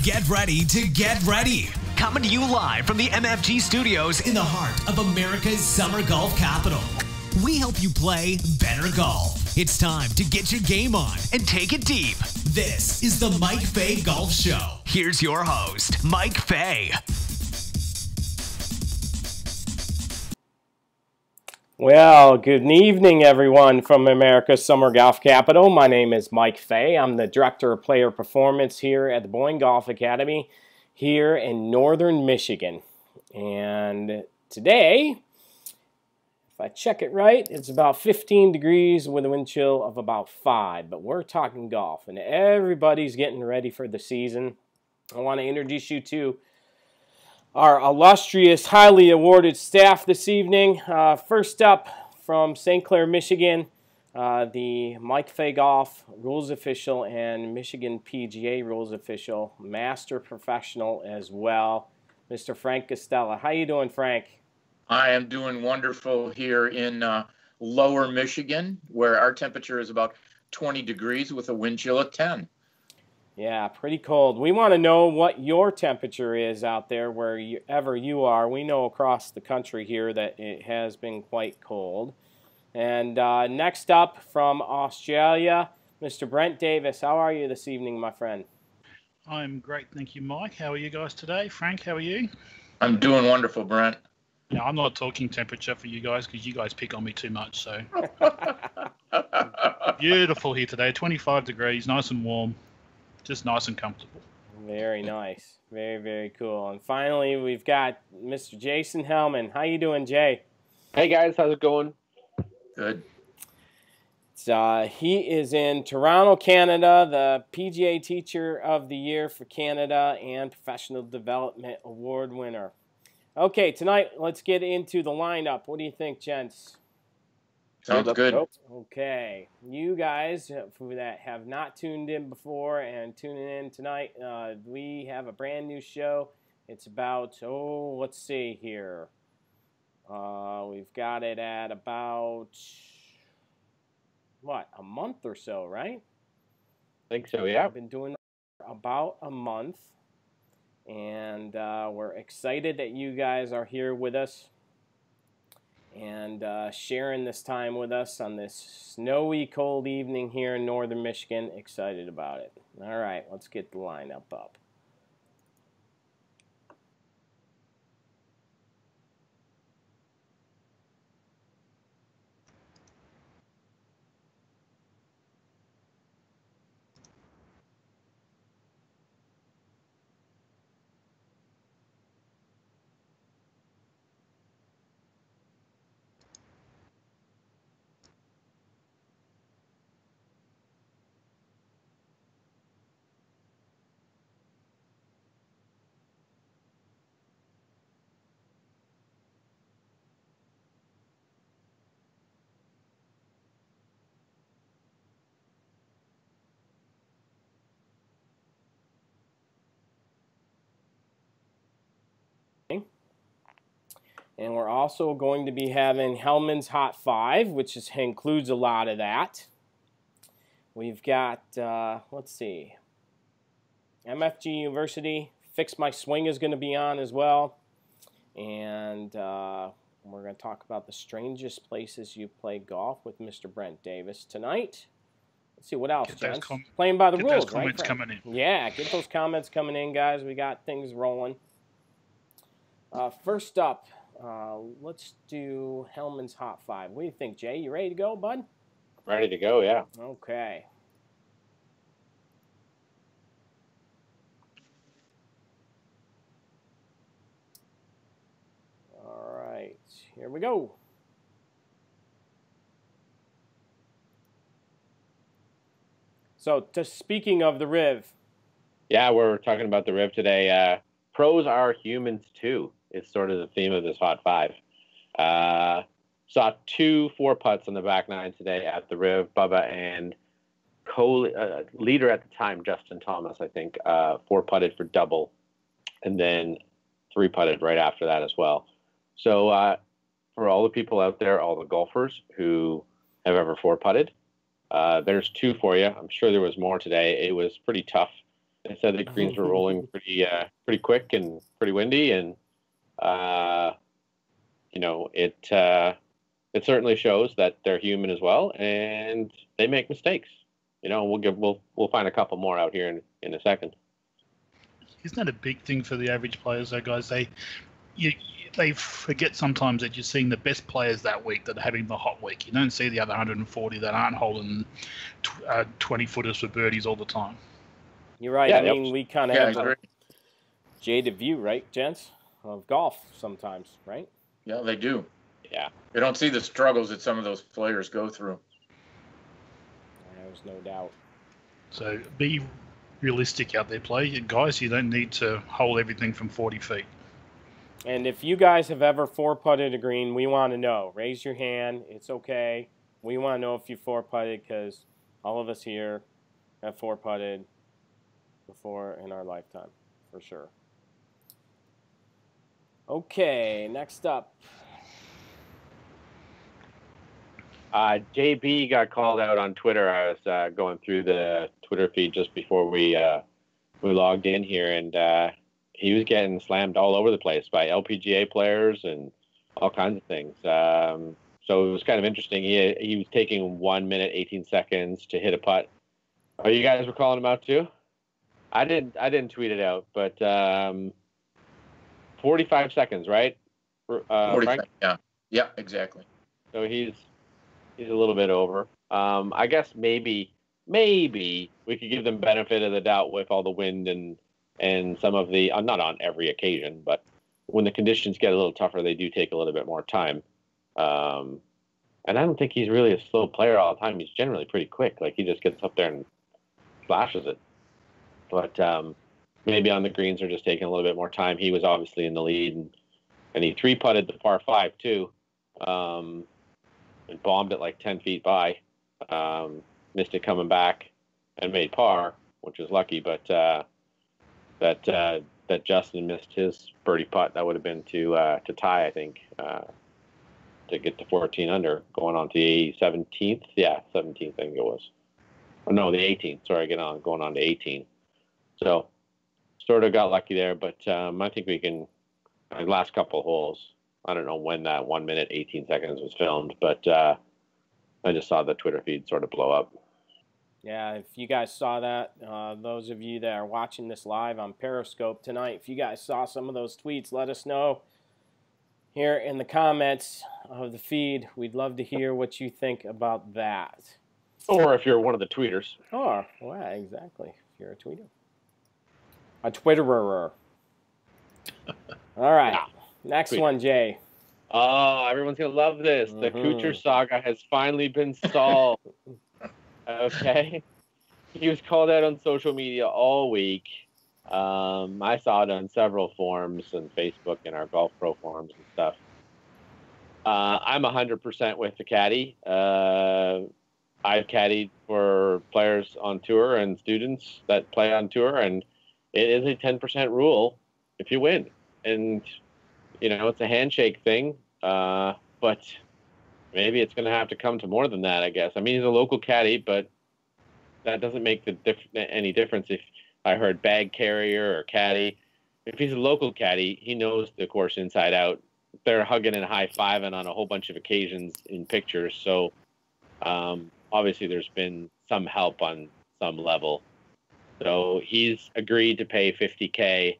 Get ready to get ready. Coming to you live from the MFG studios In the heart of America's summer golf capital. We help you play better golf. It's time to get your game on. and take it deep. This is the Mike Fay Golf Show. Here's your host, Mike Fay. Well, good evening, everyone from America's Summer Golf Capital. My name is Mike Fay. I'm the Director of Player Performance here at the Boyne Golf Academy here in northern Michigan. And today, if I check it right, it's about 15 degrees with a wind chill of about 5. But we're talking golf, and everybody's getting ready for the season. I want to introduce you to our illustrious, highly awarded staff this evening. First up from St. Clair, Michigan, the Mike Fay Golf Rules Official and Michigan PGA Rules Official, Master Professional as well, Mr. Frank Guastella. How you doing, Frank? I am doing wonderful here in lower Michigan, where our temperature is about 20 degrees with a wind chill of 10. Yeah, pretty cold. We want to know what your temperature is out there wherever you are. We know across the country here that it has been quite cold. And next up from Australia, Mr. Brent Davis. How are you this evening, my friend? I'm great, thank you, Mike. How are you guys today? Frank, how are you? I'm doing wonderful, Brent. Yeah, I'm not talking temperature for you guys because you guys pick on me too much. So beautiful here today, 25 degrees, nice and warm, just nice and comfortable. Very nice. Very, very cool. And finally, we've got Mr. Jason Helman. How you doing, Jay? Hey guys, how's it going? Good. He is in Toronto, Canada, the PGA Teacher of the Year for Canada and Professional Development Award winner. Okay, tonight let's get into the lineup. What do you think, gents? Sounds good. Okay, you guys that have not tuned in before and tuning in tonight, we have a brand new show. It's about, let's see here. We've got it at about, what, a month or so, right? I think so, yeah. I've been doing about a month, and we're excited that you guys are here with us and sharing this time with us on this snowy, cold evening here in northern Michigan. Excited about it. All right, let's get the lineup up. And we're also going to be having Hellmans Hot 5, which includes a lot of that. We've got, let's see, MFG University, Fix My Swing is going to be on as well. And we're going to talk about the strangest places you play golf with Mr. Brent Davis tonight. Let's see, what else, gents? Playing by the rules, those comments right? coming in. Yeah, get those comments coming in, guys. We got things rolling. First up, let's do Hellman's Hot 5. What do you think, Jay? You ready to go, bud? Ready to go, yeah. Okay. All right, here we go. So, speaking of the Riv. Yeah, we're talking about the Riv today. Pros are humans too. It's sort of the theme of this Hot 5. Saw 2 4-putts on the back nine today at the Riv. Bubba and leader at the time, Justin Thomas, I think, 4-putted for double, and then 3-putted right after that as well. So for all the people out there, all the golfers who have ever 4-putted, there's 2 for you. I'm sure there was more today. It was pretty tough They said the greens were rolling pretty quick and pretty windy, and it certainly shows that they're human as well, and they make mistakes. We'll find a couple more out here in a second. Isn't that a big thing for the average players, though, guys? They forget sometimes that you're seeing the best players that week that are having the hot week. You don't see the other 140 that aren't holding 20-footers for birdies all the time. You're right. Yeah, I mean, we kind of have a jaded view, right, gents, of golf sometimes, right? Yeah, they do. Yeah. They don't see the struggles that some of those players go through. There's no doubt. So be realistic out there, play. Guys, you don't need to hold everything from 40 feet. And if you guys have ever four-putted a green, we want to know. Raise your hand. It's okay. We want to know if you four-putted because all of us here have four-putted before in our lifetime, for sure. Okay, next up. JB got called out on Twitter. I was going through the Twitter feed just before we logged in here, and he was getting slammed all over the place by LPGA players and all kinds of things. So it was kind of interesting. He was taking 1 minute 18 seconds to hit a putt. Oh, you guys were calling him out too? I didn't tweet it out, but 45 seconds, right? 45, yeah, exactly. So he's a little bit over. I guess maybe we could give them benefit of the doubt with all the wind and some of the not on every occasion, but when the conditions get a little tougher, they do take a little bit more time. And I don't think he's really a slow player all the time. He's generally pretty quick. Like, he just gets up there and flashes it. But maybe on the greens are just taking a little bit more time. He was obviously in the lead, and he three-putted the par 5 too. And bombed it like 10 feet by. Missed it coming back and made par, which was lucky. But that Justin missed his birdie putt, that would have been to tie, I think, to get to 14 under, going on to the 17th. Yeah, 17th, I think it was. Oh, no, the 18th. Sorry, going on to 18. So sort of got lucky there, but I think we can. Last couple of holes. I don't know when that 1 minute 18 seconds was filmed, but I just saw the Twitter feed sort of blow up. Yeah, if you guys saw that, those of you that are watching this live on Periscope tonight, if you guys saw some of those tweets, let us know here in the comments of the feed. We'd love to hear what you think about that. Or if you're one of the tweeters. Oh, well, exactly. If you're a tweeter. A Twitterer. All right. Yeah. Next Tweeter. one, Jay. Oh, everyone's going to love this. The Kuchar saga has finally been solved. Okay. He was called out on social media all week. I saw it on several forums and Facebook and our Golf Pro forums and stuff. I'm 100% with the caddy. I've caddied for players on tour and students that play on tour, and it is a 10% rule if you win. And, it's a handshake thing, but maybe it's going to have to come to more than that, I guess. I mean, he's a local caddy, but that doesn't make any difference if I heard bag carrier or caddy. If he's a local caddy, he knows the course inside out. They're hugging and high-fiving on a whole bunch of occasions in pictures, so obviously there's been some help on some level. So he's agreed to pay $50K,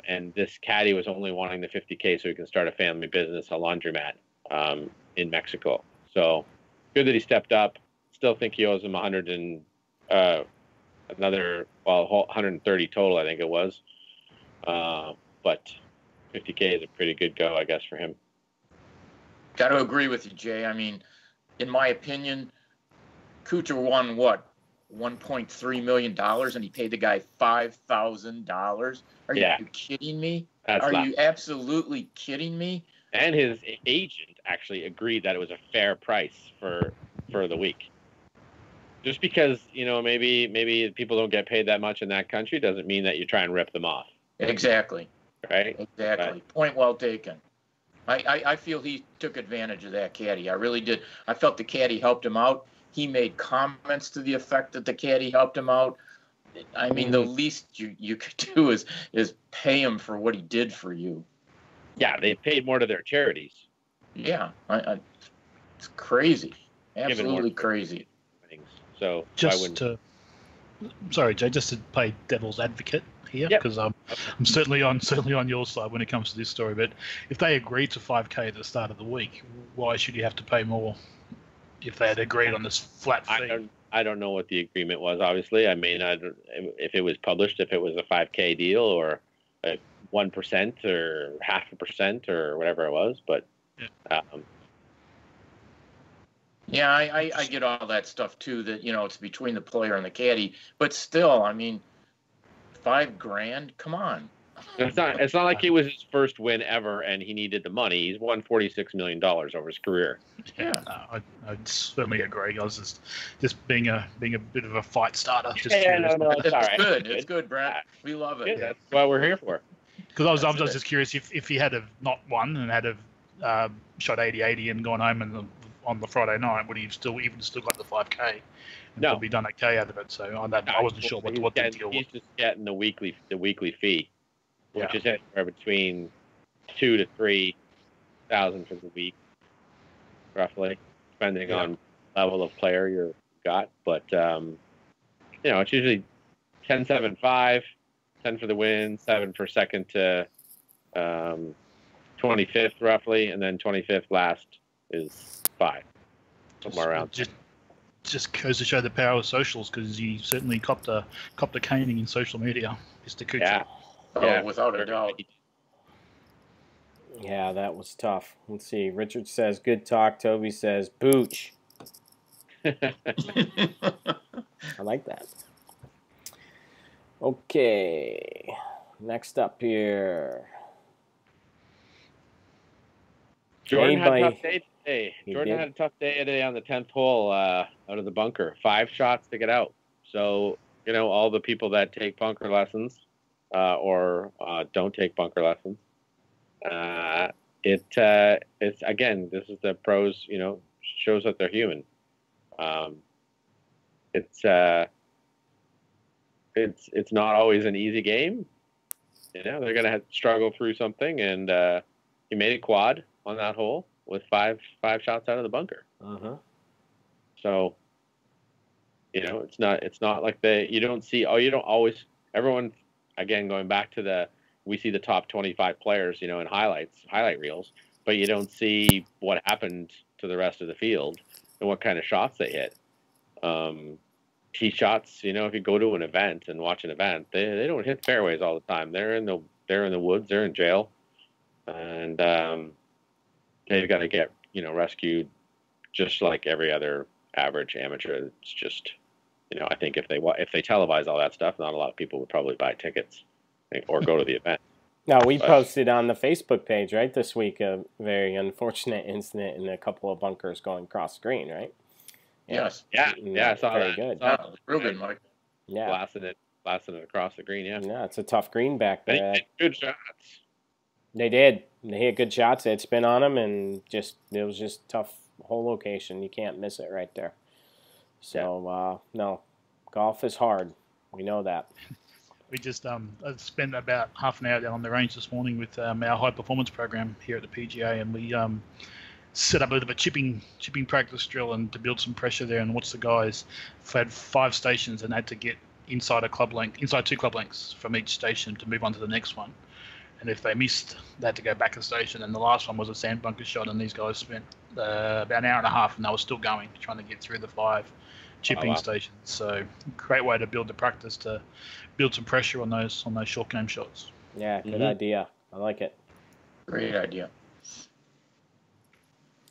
and this caddy was only wanting the $50K so he can start a family business, a laundromat in Mexico. So good that he stepped up. Still think he owes him 130 total, I think it was. But $50K is a pretty good go, I guess, for him. Got to agree with you, Jay. I mean, in my opinion, Kuchar won what? $1.3 million, and he paid the guy $5,000. Are you kidding me? Are you absolutely kidding me? And his agent actually agreed that it was a fair price for the week. Just because, maybe people don't get paid that much in that country doesn't mean that you try and rip them off. Exactly. Right? Exactly. Right. Point well taken. I feel he took advantage of that caddy. I really did. I felt the caddy helped him out. He made comments to the effect that the caddy helped him out. I mean, the least you could do is pay him for what he did for you. Yeah, they paid more to their charities. Yeah, it's crazy, absolutely crazy. So sorry, Jay, just to play devil's advocate here, because I'm certainly on your side when it comes to this story. But if they agreed to 5K at the start of the week, why should you have to pay more if they had agreed on this flat fee? I don't know what the agreement was. Obviously, I mean, if it was published, if it was a 5K deal or a 1% or 0.5% or whatever it was, but. Yeah, I get all that stuff too. That it's between the player and the caddy, but still, I mean, $5,000. Come on. It's not like it was his first win ever, and he needed the money. He's won $46 million over his career. Yeah, I'd certainly agree. I was just being a bit of a fight starter. No, it's all right. Good. It's good, Brent. We love it. Yeah, that's what we're here for. Because I was just curious if he had not won and had shot 80-80 and gone home on the Friday night, would he still got the 5K and probably done okay out of it? So I wasn't sure what the deal was. He's just getting the weekly fee, which is anywhere between $2,000 to $3,000 for the week, roughly, depending on level of player you got. But it's usually 10, 7, 5, 10 for the win, 7 for second to 25th roughly, and then 25th last is 5, somewhere around. Just goes to show the power of socials, because he certainly copped a caning in social media, Mr. Kuchar. Yeah, without a doubt. Yeah, that was tough. Let's see. Richard says, good talk. Toby says, booch. I like that. Okay. Next up here. Jordan had a tough day today. Jordan had a tough day today on the 10th hole out of the bunker. 5 shots to get out. So, all the people that take bunker lessons or don't take bunker lessons, it's again, this is the pros, shows that they're human. It's not always an easy game. They're going to struggle through something, and he made it quad on that hole with five shots out of the bunker. So, it's not like you don't always, everyone, again, going back to we see the top 25 players, in highlight reels, but you don't see what happened to the rest of the field and what kind of shots they hit. Tee shots, if you go to an event and watch an event, they don't hit fairways all the time. They're in the woods, they're in jail, and they've got to get rescued just like every other average amateur. It's just I think if they televise all that stuff, not a lot of people would probably buy tickets or go to the event. Now, we posted on the Facebook page right this week a very unfortunate incident in a couple of bunkers going cross screen, right? Yes. Yeah, I saw very that. Good. Real good, Mike. Yeah. Blasted it across the green, yeah. Yeah, it's a tough green back They there. hit good shots. They did. They hit good shots. They had spin on them, and it was just tough whole location. You can't miss it right there. So, no, golf is hard. We know that. We just spent about half an hour down on the range this morning with our high performance program here at the PGA, and we set up a bit of a chipping practice drill and to build some pressure there and watch the guys. Had 5 stations and had to get inside 2 club lengths from each station to move on to the next one. And if they missed, they had to go back a station. And the last one was a sand bunker shot, and these guys spent about an hour and a half, and they were still going, trying to get through the 5 chipping stations. So great way to build the practice, to build some pressure on those short game shots. Yeah, good idea. I like it. Great idea.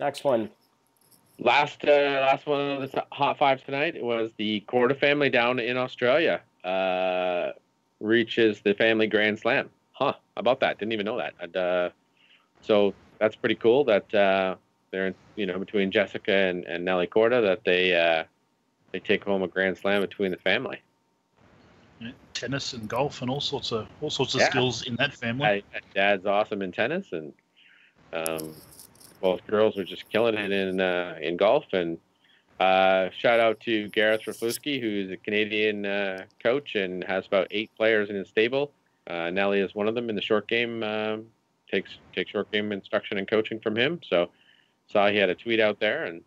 Next one. Last one of the Hot 5 tonight, it was the Korda family down in Australia. Reaches the family Grand Slam. How about that? Didn't even know that. So that's pretty cool that they're between Jessica and Nelly Korda, that they take home a Grand Slam between the family. Yeah, tennis and golf and all sorts of skills in that family. Dad's awesome in tennis, and both girls are just killing it in golf, and Shout out to Gareth Raflewski, who's a Canadian coach and has about 8 players in his stable. Nelly is one of them in the short game. Takes short game instruction and coaching from him. So saw he had a tweet out there, and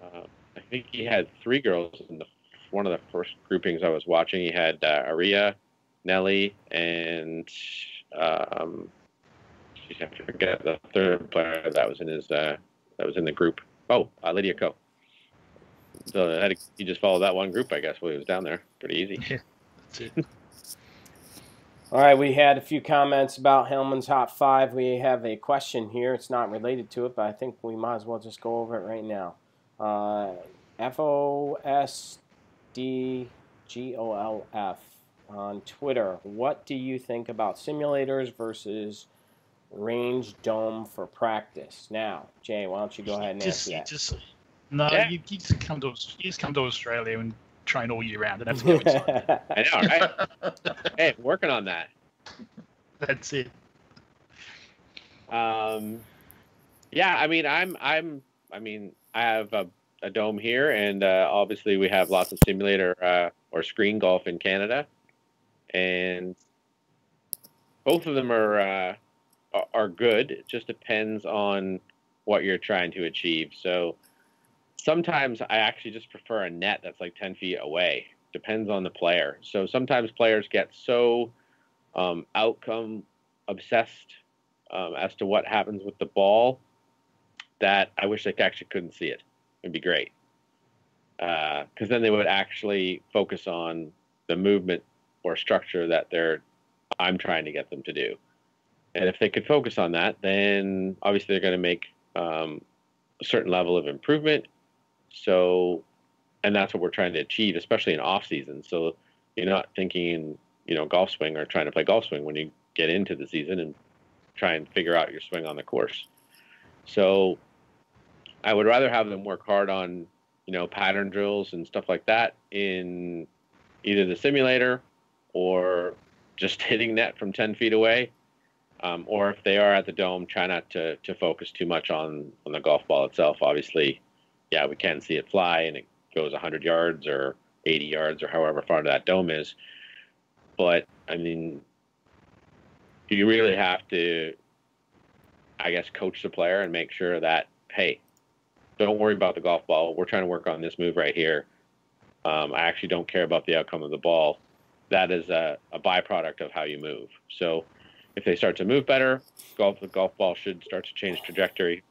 I think he had 3 girls in one of the first groupings I was watching. He had Aria, Nelly, and I forget the third player that was in the group. Oh, Lydia Ko. So he just followed that one group, I guess, while he was down there. Pretty easy. Yeah, that's it. All right, we had a few comments about Hellmans Hot 5. We have a question here. It's not related to it, but I think we might as well just go over it right now. FOSDGOLF on Twitter. What do you think about simulators versus range dome for practice? Now, Jay, why don't you go ahead and answer that? You just come to Australia and train all year round and have to go inside. I know, right? Hey, working on that. That's it. Yeah, I mean, I have a dome here, and obviously we have lots of simulator or screen golf in Canada, and both of them are good. It just depends on what you're trying to achieve. So sometimes I actually just prefer a net that's like 10 feet away. Depends on the player. So sometimes players get so outcome obsessed as to what happens with the ball that I wish they actually couldn't see it. It'd be great. Because then they would actually focus on the movement or structure that I'm trying to get them to do. And if they could focus on that, then obviously they're going to make a certain level of improvement. So, and that's what we're trying to achieve, especially in off season. So you're not thinking, golf swing or trying to play golf swing when you get into the season and try and figure out your swing on the course. So I would rather have them work hard on, pattern drills and stuff like that in either the simulator or just hitting net from 10 feet away. Or if they are at the dome, try not to focus too much on the golf ball itself. Obviously, yeah, we can see it fly and it goes 100 yards or 80 yards or however far that dome is. But, I mean, you really have to, I guess, coach the player and make sure that, hey, don't worry about the golf ball. We're trying to work on this move right here. I actually don't care about the outcome of the ball. That is a byproduct of how you move. So if they start to move better, the golf ball should start to change trajectory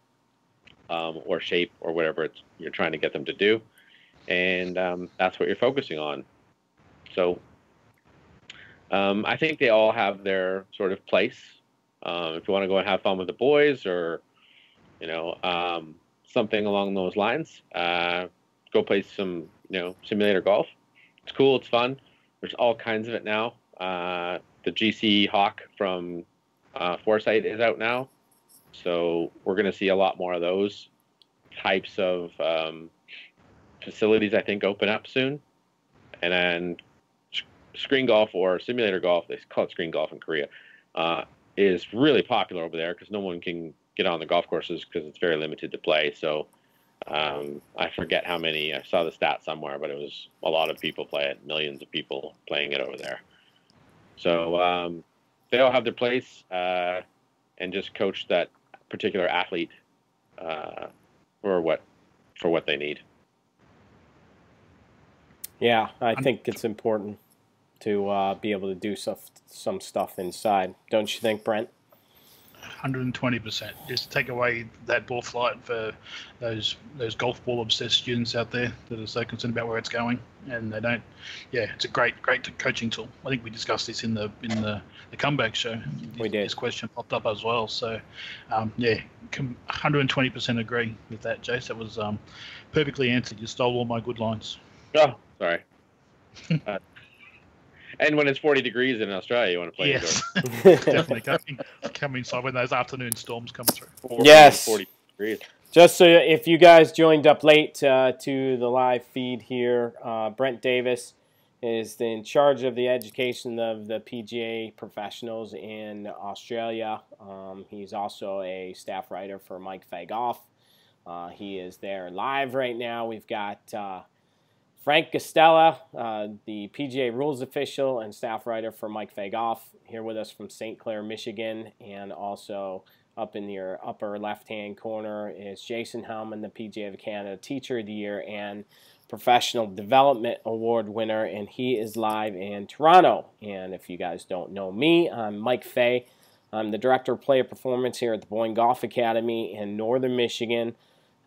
or shape or whatever you're trying to get them to do. And that's what you're focusing on. So I think they all have their sort of place. If you want to go and have fun with the boys or, something along those lines, go play some, simulator golf. It's cool. It's fun. There's all kinds of it now. The GC Hawk from Foresight is out now. So we're going to see a lot more of those types of facilities, I think, open up soon. And then screen golf or simulator golf, they call it screen golf in Korea, is really popular over there because no one can get on the golf courses because it's very limited to play. So I forget how many. I saw the stat somewhere, but it was a lot of people play it, millions of people playing it over there. So they all have their place, and just coach that particular athlete for what they need. Yeah, I think it's important to be able to do some stuff inside. Don't you think, Brent? 120%. Just take away that ball flight for those golf ball obsessed students out there that are so concerned about where it's going, and they don't. Yeah, it's a great coaching tool. I think we discussed this in the comeback show. We did. This question popped up as well. So, 120% agree with that, Jace. That was perfectly answered. You stole all my good lines. Oh, sorry. And when it's 40 degrees in Australia, you want to play indoors. Definitely. Come inside when those afternoon storms come through. 40 degrees. Just so if you guys joined up late to the live feed here, Brent Davis is in charge of the education of the PGA professionals in Australia. He's also a staff writer for Mike Fay Golf. He is there live right now. We've got Frank Guastella, the PGA rules official and staff writer for Mike Fay Golf, here with us from St. Clair, Michigan. And also up in your upper left-hand corner is Jason Helman, the PGA of Canada Teacher of the Year and Professional Development Award winner. And he is live in Toronto. And if you guys don't know me, I'm Mike Fay. I'm the Director of Player Performance here at the Boyne Golf Academy in Northern Michigan.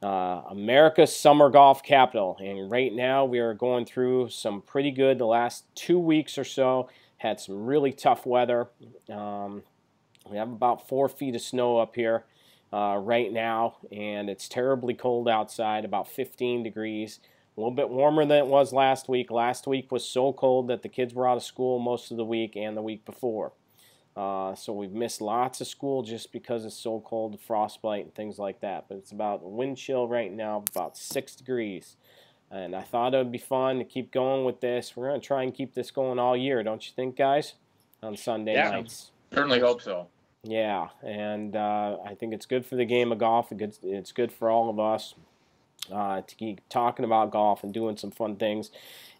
America's summer golf capital, and right now we are going through some pretty good. The last 2 weeks or so had some really tough weather. We have about 4 feet of snow up here right now, and it's terribly cold outside, about 15 degrees. A little bit warmer than it was last week. Last week was so cold that the kids were out of school most of the week and the week before. So we've missed lots of school just because it's so cold, frostbite and things like that. But it's about wind chill right now, about 6 degrees. And I thought it would be fun to keep going with this. We're going to try and keep this going all year, don't you think, guys? On Sunday nights. Certainly hope so. Yeah, and I think it's good for the game of golf. It's good for all of us to keep talking about golf and doing some fun things.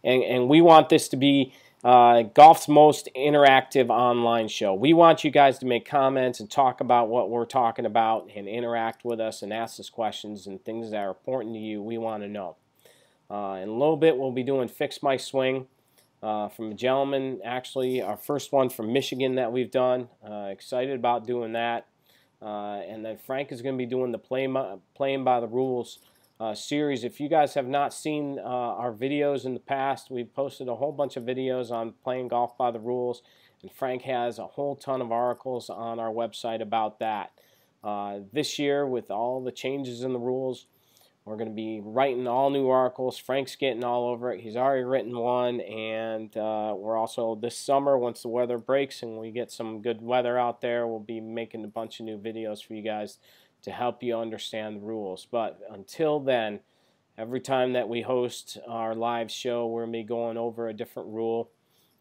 And we want this to be golf's most interactive online show. We want you guys to make comments and talk about what we're talking about and interact with us and ask us questions and things that are important to you. We want to know. In a little bit, we'll be doing Fix My Swing from a gentleman, actually, our first one from Michigan that we've done. Excited about doing that. And then Frank is going to be doing the Playing by the Rules series. If you guys have not seen our videos in the past, we've posted a whole bunch of videos on playing golf by the rules, and Frank has a whole ton of articles on our website about that. This year, with all the changes in the rules, we're going to be writing all new articles. Frank's getting all over it. He's already written one, and we're also this summer, once the weather breaks and we get some good weather out there, we'll be making a bunch of new videos for you guys to help you understand the rules. But until then, every time that we host our live show, we're going to be going over a different rule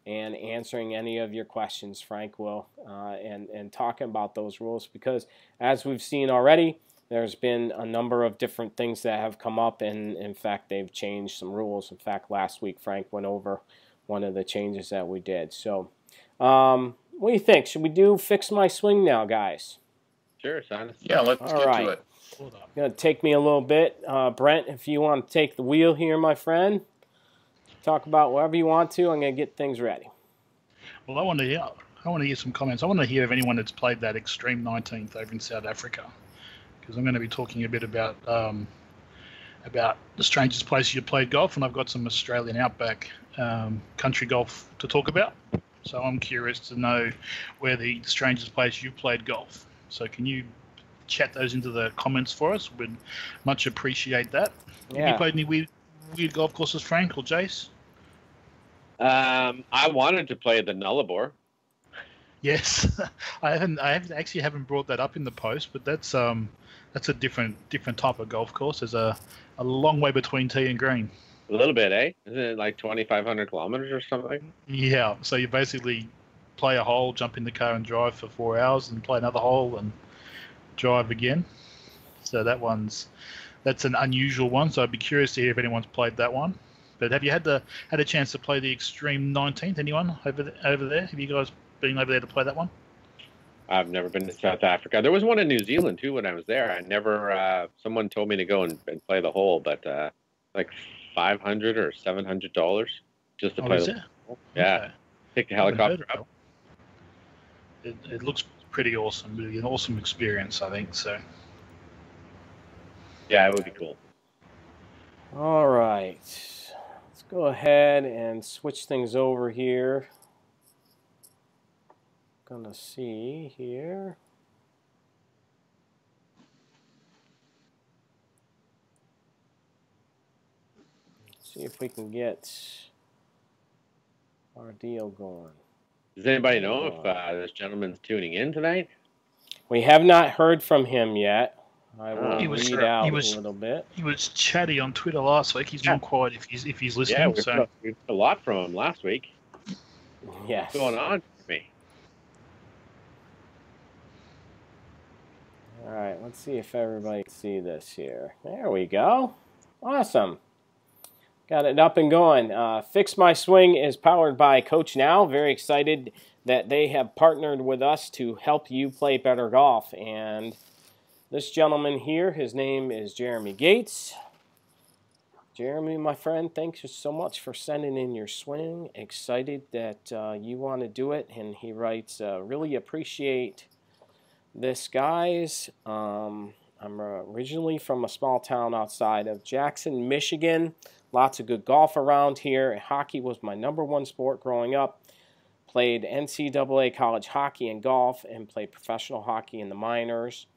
and answering any of your questions, Frank will, and talking about those rules, because as we've seen already, there's been a number of different things that have come up, and in fact, they've changed some rules. In fact, last week, Frank went over one of the changes that we did. So, what do you think? Should we do Fix My Swing now, guys? Sure, son. Yeah, let's get to it. It's going to take me a little bit. Brent, if you want to take the wheel here, my friend, talk about whatever you want to. I'm going to get things ready. Well, I want to hear some comments. I want to hear of anyone that's played that Extreme 19th over in South Africa, because I'm going to be talking a bit about the strangest place you played golf, and I've got some Australian outback country golf to talk about. So I'm curious to know where the strangest place you played golf. So can you chat those into the comments for us? We'd much appreciate that. Yeah. Have you played any weird golf courses, Frank or Jace? I wanted to play the Nullarbor. Yes, I actually haven't brought that up in the post, but that's a different type of golf course. There's a long way between tee and green. A little bit, eh? Isn't it like 2,500 kilometers or something? Yeah. So you basically play a hole, jump in the car and drive for 4 hours, and play another hole and drive again. So that's an unusual one. So I'd be curious to hear if anyone's played that one. But have you had a chance to play the Extreme 19th? Anyone over there? Have you guys been over there to play that one? I've never been to South Africa. There was one in New Zealand too when I was there. I never. Someone told me to go and play the hole, but like $500 or $700 just to play the hole. Yeah, okay. Take the helicopter up. It looks pretty awesome. Really an awesome experience, I think. So. Yeah, it would be cool. All right. Let's go ahead and switch things over here. Gonna see here. Let's see if we can get our deal going. Does anybody know if this gentleman's tuning in tonight? We have not heard from him yet. I will read out a little bit. He was chatty on Twitter last week. He's not quiet if he's listening. Yeah, we heard a lot from him last week. Yes. What's going on with me? All right, let's see if everybody can see this here. There we go. Awesome. Got it up and going. Fix My Swing is powered by Coach Now. Very excited that they have partnered with us to help you play better golf. And this gentleman here, his name is Jeremy Gates. Jeremy, my friend, thanks so much for sending in your swing. Excited that you want to do it. And he writes, really appreciate this, guys. I'm originally from a small town outside of Jackson, Michigan. Lots of good golf around here. Hockey was my #1 sport growing up. Played NCAA college hockey and golf, and played professional hockey in the minors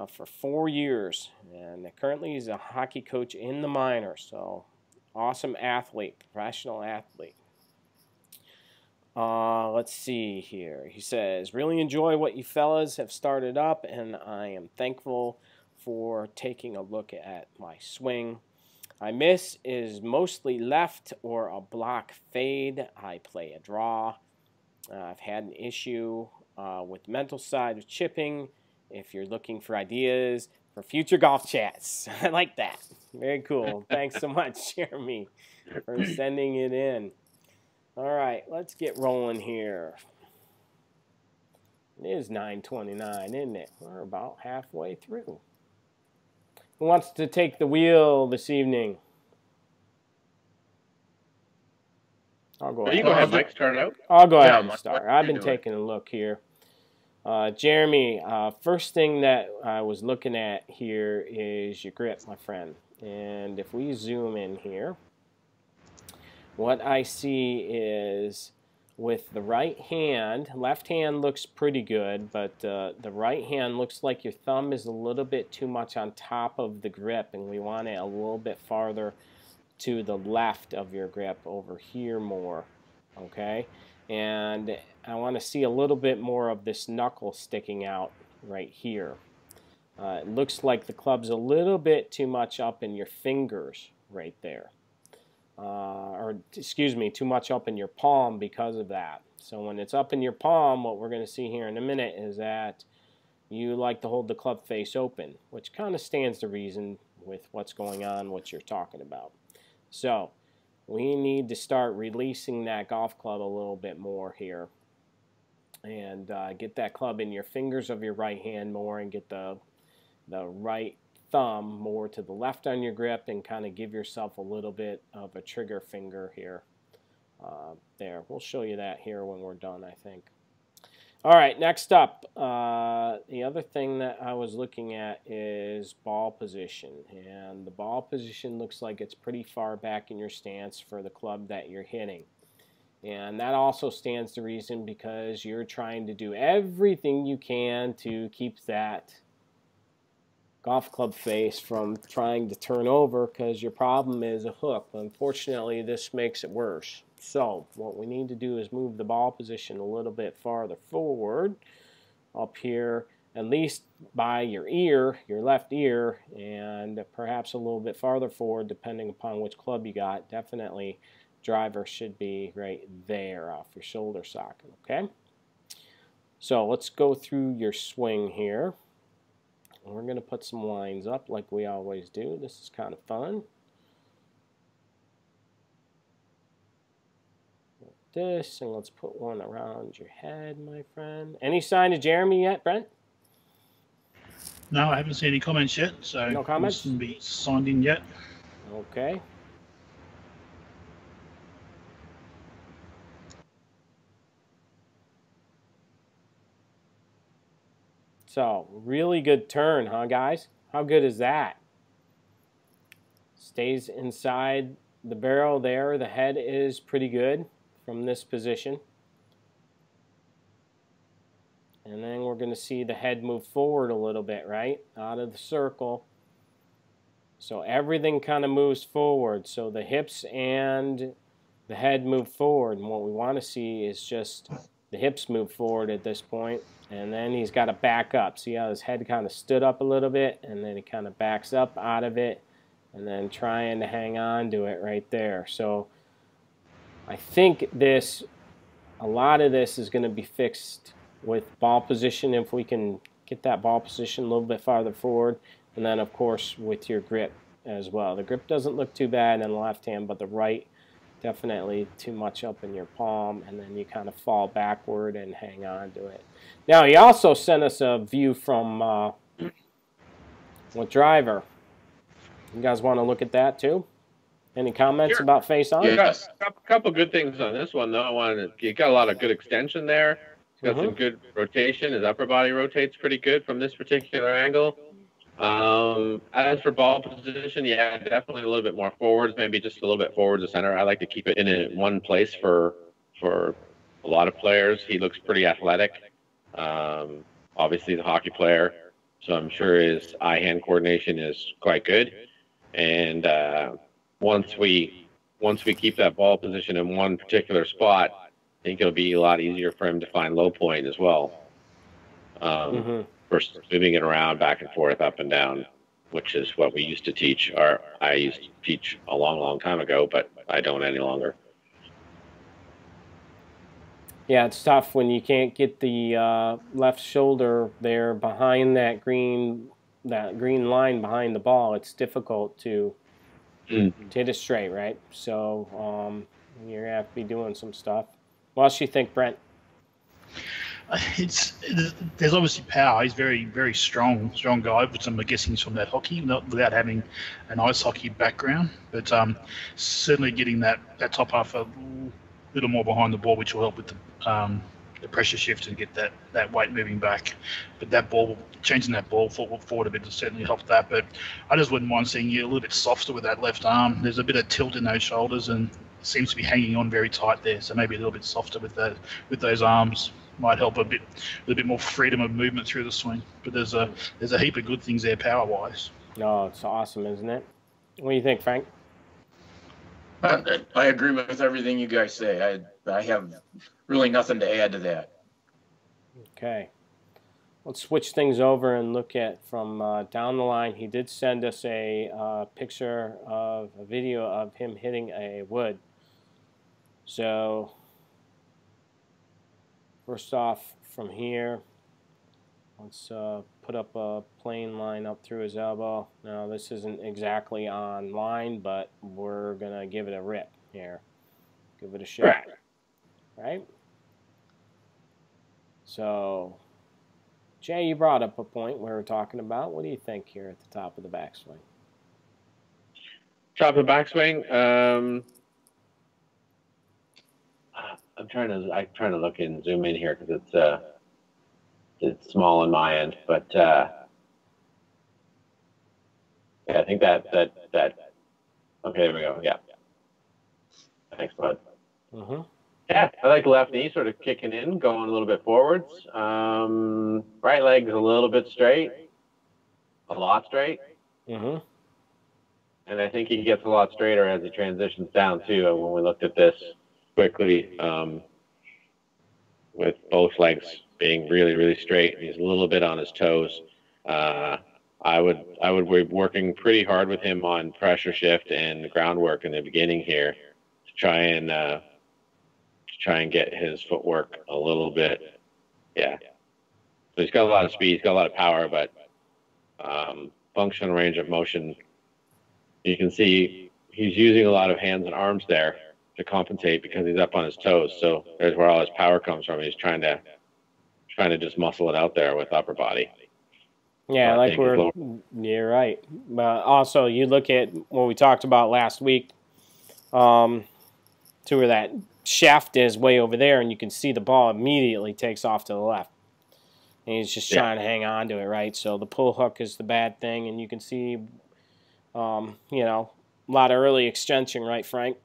for 4 years. And currently he's a hockey coach in the minors. So awesome athlete, professional athlete. Let's see here. He says, really enjoy what you fellas have started up, and I am thankful for taking a look at my swing. I miss is mostly left or a block fade. I play a draw. I've had an issue with mental side of chipping. If you're looking for ideas for future golf chats. I like that. Very cool. Thanks so much, Jeremy, for sending it in. All right, let's get rolling here. It is 9:29, isn't it? We're about halfway through. Who wants to take the wheel this evening? I'll go ahead. You go ahead, Mike. Start out. I'll go ahead and start. I've been taking a look here. Jeremy, first thing that I was looking at here is your grip, my friend. And if we zoom in here, what I see is with the right hand, left hand looks pretty good, but the right hand looks like your thumb is a little bit too much on top of the grip, and we want it a little bit farther to the left of your grip over here more, okay? And I want to see a little bit more of this knuckle sticking out right here. It looks like the club's a little bit too much up in your fingers right there. Or excuse me, too much up in your palm because of that. So when it's up in your palm, what we're going to see here in a minute is that you like to hold the club face open, which kind of stands to reason with what's going on, what you're talking about. So we need to start releasing that golf club a little bit more here, and get that club in your fingers of your right hand more, and get the right thumb more to the left on your grip, and kind of give yourself a little bit of a trigger finger here. There, we'll show you that here when we're done, I think. All right, next up, the other thing that I was looking at is ball position, and the ball position looks like it's pretty far back in your stance for the club that you're hitting. And that also stands to reason because you're trying to do everything you can to keep that golf club face from trying to turn over, because your problem is a hook. Unfortunately, this makes it worse. So what we need to do is move the ball position a little bit farther forward up here, at least by your ear, your left ear, and perhaps a little bit farther forward depending upon which club you got. Definitely driver should be right there off your shoulder socket, okay? So let's go through your swing here. We're going to put some lines up like we always do. This is kind of fun. Like this, and let's put one around your head, my friend. Any sign of Jeremy yet, Brent? No, I haven't seen any comments yet, so no comments? Mustn't be signed in yet. Okay. So, really good turn, huh, guys? How good is that? Stays inside the barrel there. The head is pretty good from this position. And then we're going to see the head move forward a little bit, right? Out of the circle. So everything kind of moves forward. So the hips and the head move forward. And what we want to see is just the hips move forward at this point. And then he's got to back up. See how his head kind of stood up a little bit, and then he kind of backs up out of it, and then trying to hang on to it right there. So I think a lot of this is going to be fixed with ball position if we can get that ball position a little bit farther forward. And then, of course, with your grip as well. The grip doesn't look too bad in the left hand, but the right definitely too much up in your palm, and then you kind of fall backward and hang on to it. Now, he also sent us a view from with driver. You guys want to look at that too? Any comments Sure. about face on? Yes. A couple good things on this one, though. You got a lot of good extension there. He's got some good rotation. His upper body rotates pretty good from this particular angle. As for ball position, yeah, definitely a little bit more forwards, maybe just a little bit forwards to center. I like to keep it in one place for a lot of players. He looks pretty athletic. Obviously, he's a hockey player, so I'm sure his eye-hand coordination is quite good. And once we keep that ball position in one particular spot, I think it'll be a lot easier for him to find low point as well. Versus moving it around back and forth, up and down, which is what we used to teach, or I used to teach a long, long time ago, but I don't any longer. Yeah, it's tough when you can't get the left shoulder there behind that green line behind the ball. It's difficult to hit it straight, right? So you're going to have to be doing some stuff. What else do you think, Brent? There's obviously power. He's very, very strong guy, which I'm guessing is from that hockey, without having an ice hockey background. But certainly getting that top half a little more behind the ball, which will help with the pressure shift and get that weight moving back. But that ball, changing that ball forward a bit will certainly help that. But I just wouldn't mind seeing you a little bit softer with that left arm. There's a bit of tilt in those shoulders and seems to be hanging on very tight there. So maybe a little bit softer with those arms might help a little bit more freedom of movement through the swing. But there's a heap of good things there power wise. No, it's awesome, isn't it? What do you think, Frank? I agree with everything you guys say. I have really nothing to add to that. Okay. Let's switch things over and look at from down the line. He did send us a picture of a video of him hitting a wood. So first off, from here, let's put up a plane line up through his elbow. Now, this isn't exactly on line, but we're going to give it a rip here. Give it a shot. Right? So, Jay, you brought up a point we were talking about. What do you think here at the top of the backswing? Top of the backswing? I'm trying to look and zoom in here because it's small on my end, but yeah, I think that okay, there we go. Yeah, thanks, bud. Yeah, I like the left knee sort of kicking in, going a little bit forwards. Right leg's a little bit straight, a lot straight. And I think he gets a lot straighter as he transitions down too. When we looked at this quickly, with both legs being really, really straight, and he's a little bit on his toes. I would be working pretty hard with him on pressure shift and the groundwork in the beginning here to try and get his footwork a little bit. Yeah. So he's got a lot of speed, he's got a lot of power, but function range of motion, you can see he's using a lot of hands and arms there to compensate because he's up on his toes. So there's where all his power comes from. He's trying to just muscle it out there with upper body. Yeah, like you're right. But also, you look at what we talked about last week, to where that shaft is way over there, and you can see the ball immediately takes off to the left. And he's just trying to hang on to it, right? So the pull hook is the bad thing, and you can see, a lot of early extension, right, Frank?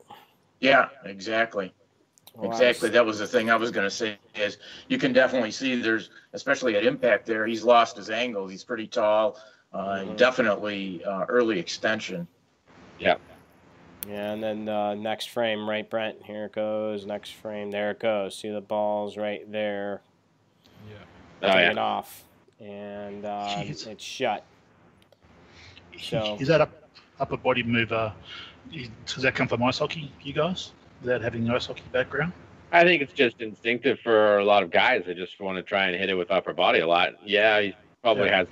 Yeah, exactly. Well, exactly. That was the thing I was going to say is you can definitely see there's, especially at impact there, he's lost his angle. He's pretty tall. Definitely early extension. Yeah. Yeah, and then next frame, right, Brent? Here it goes. Next frame, there it goes. See the ball's right there. Yeah. Take it off. And it's shut. So is that upper body move? Does that come from ice hockey, you guys? Without having an ice hockey background? I think it's just instinctive for a lot of guys. They just want to try and hit it with upper body a lot. Yeah, he's probably has.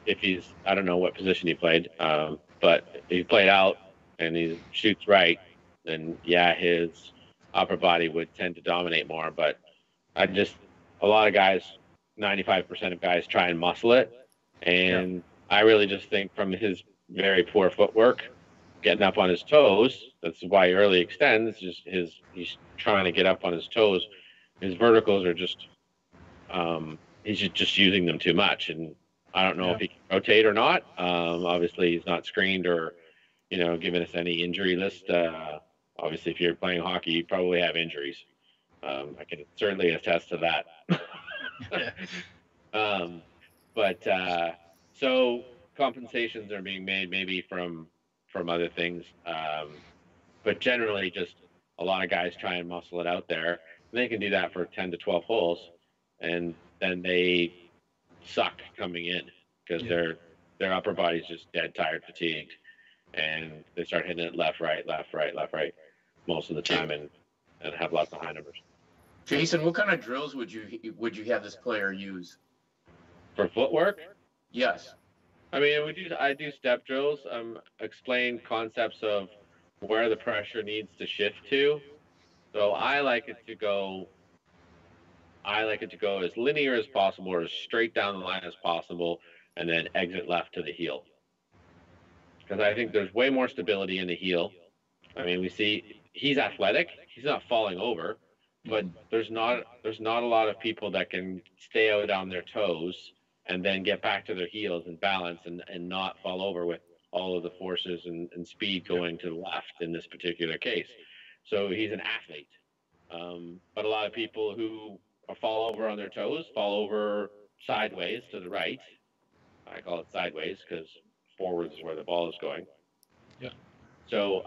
If he's I don't know what position he played, but if he played out and he shoots right, then yeah, his upper body would tend to dominate more. But a lot of guys, 95% of guys try and muscle it, and I really just think from his very poor footwork, getting up on his toes. That's why he early extends. Just he's trying to get up on his toes. His verticals are just he's just using them too much, and I don't know if he can rotate or not. Obviously, he's not screened or given us any injury list. Obviously, if you're playing hockey, you probably have injuries. I can certainly attest to that. So compensations are being made maybe from other things, but generally just a lot of guys try and muscle it out there. And they can do that for 10 to 12 holes, and then they suck coming in because their upper body's just dead tired, fatigued, and they start hitting it left, right most of the time, and have lots of high numbers. Jason, what kind of drills would you have this player use for footwork? Yes. I mean, I do step drills. Explain concepts of where the pressure needs to shift to. So I like it to go as linear as possible, or as straight down the line as possible, and then exit left to the heel. Because I think there's way more stability in the heel. I mean, we see he's athletic. He's not falling over, but there's not a lot of people that can stay out on their toes and then get back to their heels and balance and not fall over with all of the forces and speed going to the left in this particular case. So he's an athlete. But a lot of people who fall over on their toes fall over sideways to the right. I call it sideways because forwards is where the ball is going. Yeah. So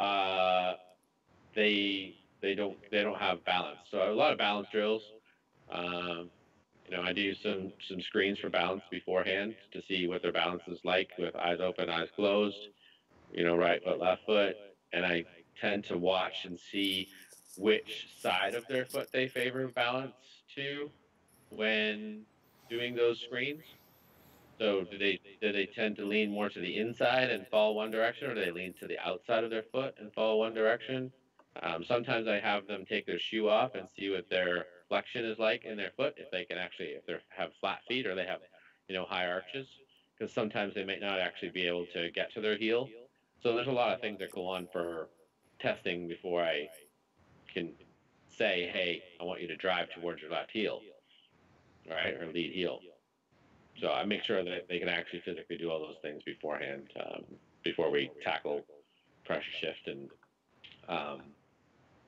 they don't have balance. So a lot of balance drills. I do some screens for balance beforehand to see what their balance is like with eyes open, eyes closed, right foot, left foot. And I tend to watch and see which side of their foot they favor balance to when doing those screens. So do they tend to lean more to the inside and fall one direction, or do they lean to the outside of their foot and fall one direction? Sometimes I have them take their shoe off and see what their flexion is like in their foot, if they have flat feet or they have, high arches, because sometimes they might not actually be able to get to their heel. So there's a lot of things that go on for testing before I can say, hey, I want you to drive towards your left heel, right, or lead heel. So I make sure that they can actually physically do all those things beforehand, before we tackle pressure shift. And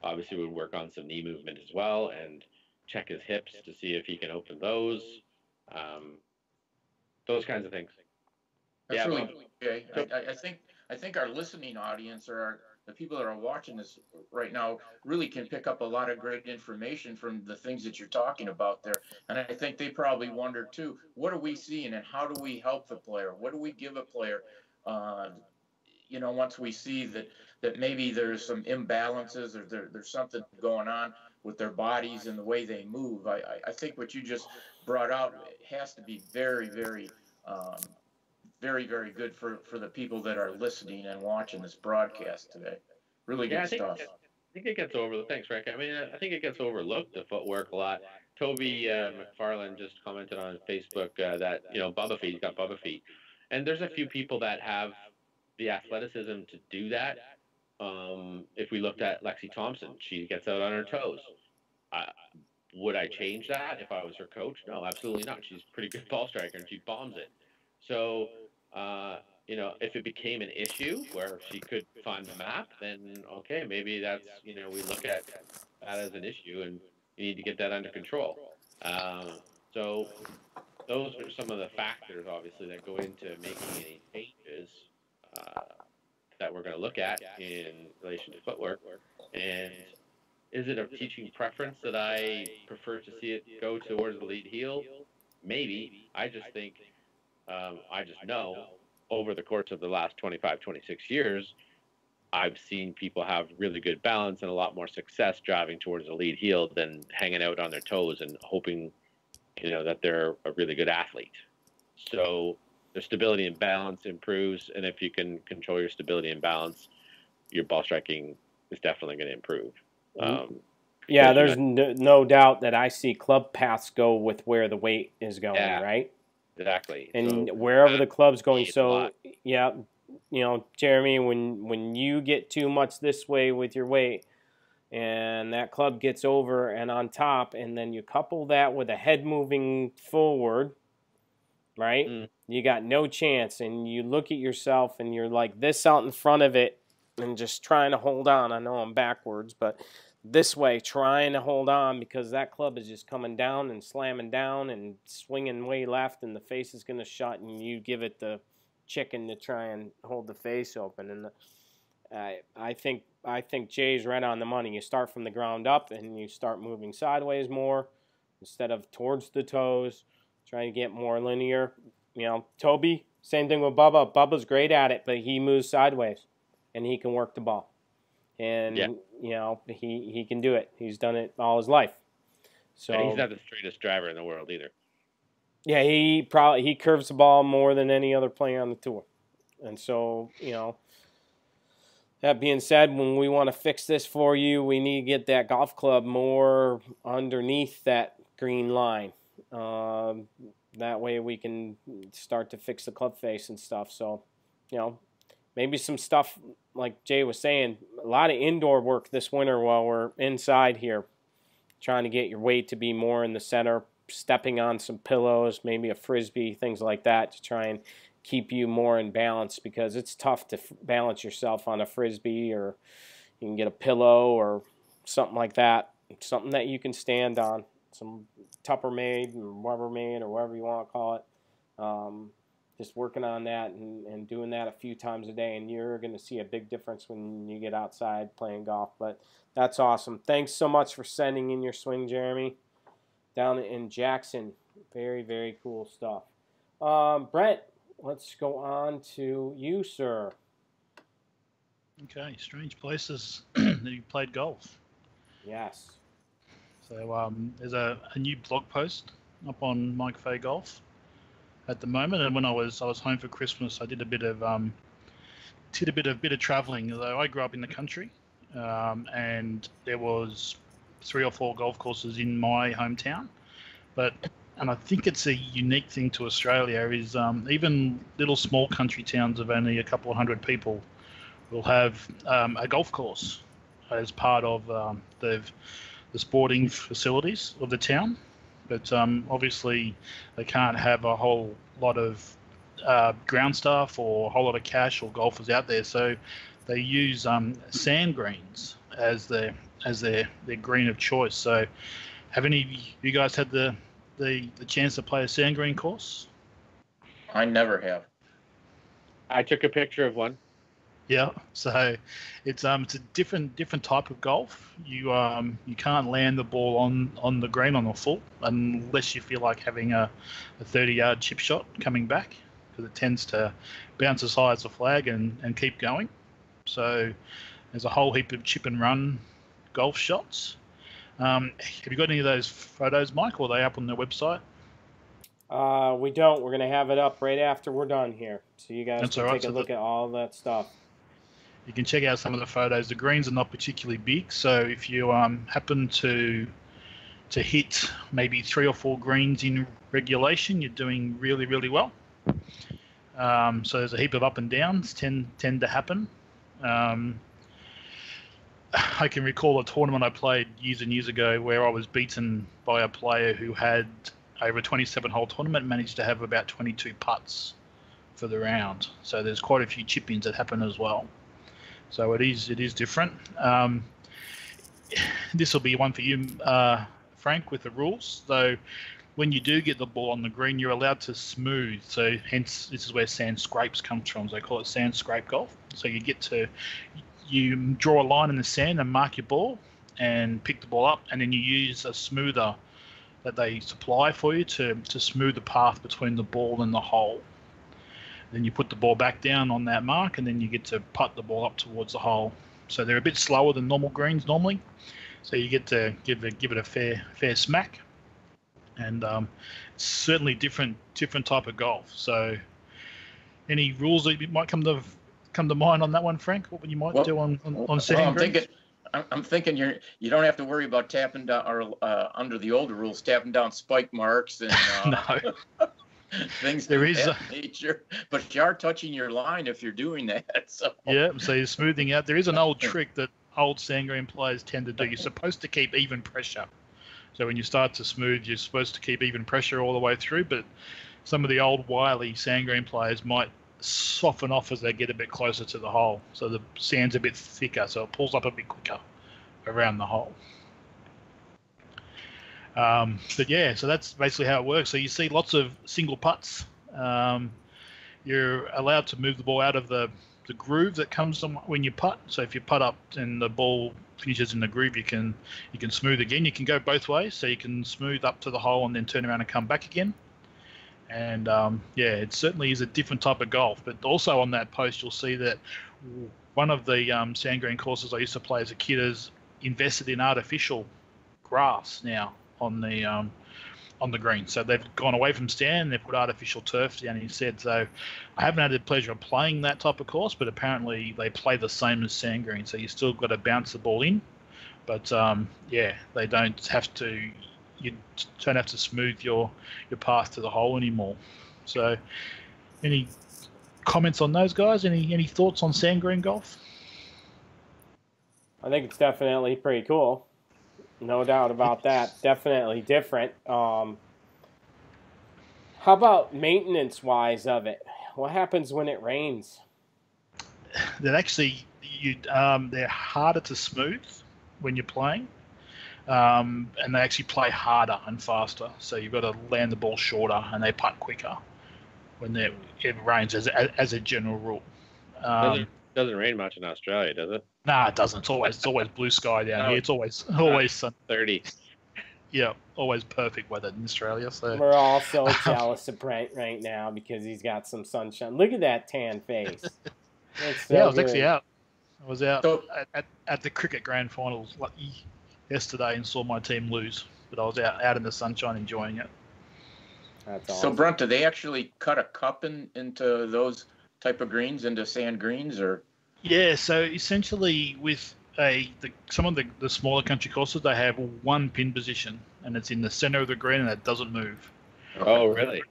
obviously we work on some knee movement as well and check his hips to see if he can open those kinds of things. That's really okay. I think our listening audience, or the people that are watching this right now, really can pick up a lot of great information from the things that you're talking about there. And I think they probably wonder too, what are we seeing and how do we help the player? What do we give a player? Once we see that maybe there's some imbalances or there's something going on with their bodies and the way they move. I think what you just brought out has to be very, very, very, very good for the people that are listening and watching this broadcast today. Really good stuff. I think it gets overlooked. Thanks, Rick. I mean, I think it gets overlooked, the footwork, a lot. Toby McFarland just commented on Facebook that, Bubba feet, he's got Bubba feet. And there's a few people that have the athleticism to do that. If we looked at Lexi Thompson, she gets out on her toes. Would I change that if I was her coach? No, absolutely not. She's a pretty good ball striker and she bombs it. So, if it became an issue where she could find the map, then okay, maybe that's, we look at that as an issue and you need to get that under control. So those are some of the factors, obviously, that go into making any changes that we're going to look at in relation to footwork. And is it a teaching preference that I prefer to see it go towards the lead heel? Maybe. I just think, I just know over the course of the last 25, 26 years, I've seen people have really good balance and a lot more success driving towards the lead heel than hanging out on their toes and hoping that they're a really good athlete. So their stability and balance improves, and if you can control your stability and balance, your ball striking is definitely going to improve. Yeah, there's no doubt that I see club paths go with where the weight is going, right? Exactly. And so, wherever the club's going. So, yeah, Jeremy, when you get too much this way with your weight and that club gets over and on top, and then you couple that with a head moving forward, right? You got no chance, and you look at yourself and you're like this out in front of it and just trying to hold on. I know I'm backwards, but this way, trying to hold on because that club is just coming down and slamming down and swinging way left, and the face is going to shut, and you give it the chicken to try and hold the face open. And I think Jay's right on the money. You start from the ground up, and you start moving sideways more instead of towards the toes, trying to get more linear. Toby, same thing with Bubba. Bubba's great at it, but he moves sideways, and he can work the ball. And, he can do it. He's done it all his life. So and he's not the straightest driver in the world either. Yeah, he curves the ball more than any other player on the tour. And so, that being said, when we want to fix this for you, we need to get that golf club more underneath that green line. That way we can start to fix the club face and stuff. So, maybe some stuff, like Jay was saying, a lot of indoor work this winter while we're inside here, trying to get your weight to be more in the center, stepping on some pillows, maybe a Frisbee, things like that, to try and keep you more in balance, because it's tough to balance yourself on a Frisbee, or you can get a pillow or something like that, something that you can stand on, some Tuppermade or Rubbermaid or whatever you want to call it. Just working on that and doing that a few times a day, and you're going to see a big difference when you get outside playing golf. But that's awesome. Thanks so much for sending in your swing, Jeremy, down in Jackson. Very, very cool stuff. Brent, let's go on to you, sir. Okay, strange places that you played golf. Yes. So there's a new blog post up on Mike Fay Golf at the moment, and when I was home for Christmas, I did a bit of traveling. Although I grew up in the country, and there was 3 or 4 golf courses in my hometown, and I think it's a unique thing to Australia is even little small country towns of only a couple of hundred people will have a golf course as part of the sporting facilities of the town. But obviously, they can't have a whole lot of ground staff or a whole lot of cash or golfers out there, so they use sand greens as their green of choice. So, have any of you guys had the chance to play a sand green course? I never have. I took a picture of one. Yeah, so it's a different type of golf. You can't land the ball on the green on the full unless you feel like having a 30-yard chip shot coming back, because it tends to bounce as high as the flag and keep going. So there's a whole heap of chip and run golf shots. Have you got any of those photos, Mike, or are they up on the website? We don't. We're going to have it up right after we're done here, so you guys can take a look at all that stuff. You can check out some of the photos. The greens are not particularly big, so if you happen to hit maybe 3 or 4 greens in regulation, you're doing really, really well. So there's a heap of up and downs tend to happen. I can recall a tournament I played years and years ago where I was beaten by a player who had, over a 27-hole tournament, managed to have about 22 putts for the round. So there's quite a few chip-ins that happen as well. So it is different. This will be one for you, Frank, with the rules. So when you do get the ball on the green, you're allowed to smooth. So hence, this is where sand scrapes comes from. So they call it sand scrape golf. So you draw a line in the sand and mark your ball and pick the ball up, and then you use a smoother that they supply for you to smooth the path between the ball and the hole. Then you put the ball back down on that mark, and then you get to putt the ball up towards the hole. So they're a bit slower than normal greens normally. So you get to give it a fair smack. and it's certainly different type of golf. So, any rules that might come to mind on that one, Frank? What you might do on sand greens? I'm thinking you don't have to worry about tapping down or under the older rules tapping down spike marks and no. things of that nature. But you are touching your line if you're doing that. So yeah, so you're smoothing out. There is an old trick that old sand green players tend to do. You're supposed to keep even pressure. So when you start to smooth, you're supposed to keep even pressure all the way through. But some of the old wily sand green players might soften off as they get a bit closer to the hole. So the sand's a bit thicker, so it pulls up a bit quicker around the hole. But yeah, so that's basically how it works. So you see lots of single putts. You're allowed to move the ball out of the groove that comes when you putt. So if you putt up and the ball finishes in the groove, you can smooth again. You can go both ways, so you can smooth up to the hole and then turn around and come back again. And yeah, it certainly is a different type of golf. But also on that post, you'll see that one of the sand green courses I used to play as a kid has invested in artificial grass now on the green. So they've gone away from sand, they've put artificial turf down instead. So I haven't had the pleasure of playing that type of course, but apparently they play the same as sand green. So you still got to bounce the ball in, but yeah, they don't have to. You don't have to smooth your path to the hole anymore. So, any comments on those guys? Any thoughts on sand green golf? I think it's definitely pretty cool. No doubt about that. Definitely different. How about maintenance-wise of it? What happens when it rains? That actually, they're harder to smooth when you're playing, and they actually play harder and faster. So you've got to land the ball shorter, and they putt quicker when it rains, as a general rule. Doesn't rain much in Australia, does it? Nah, it doesn't. It's always blue sky down here. It's always sun. 30. Yeah, always perfect weather in Australia. So we're all so jealous of Brent right now because he's got some sunshine. Look at that tan face. So yeah, I was actually out. I was out at the cricket grand finals yesterday and saw my team lose, but I was out in the sunshine enjoying it. That's awesome. So Brent, do they actually cut a cup into those type of greens, into sand greens, or? Yeah, so essentially with some of the smaller country courses, they have one pin position, and it's in the center of the green, and it doesn't move. Oh, really?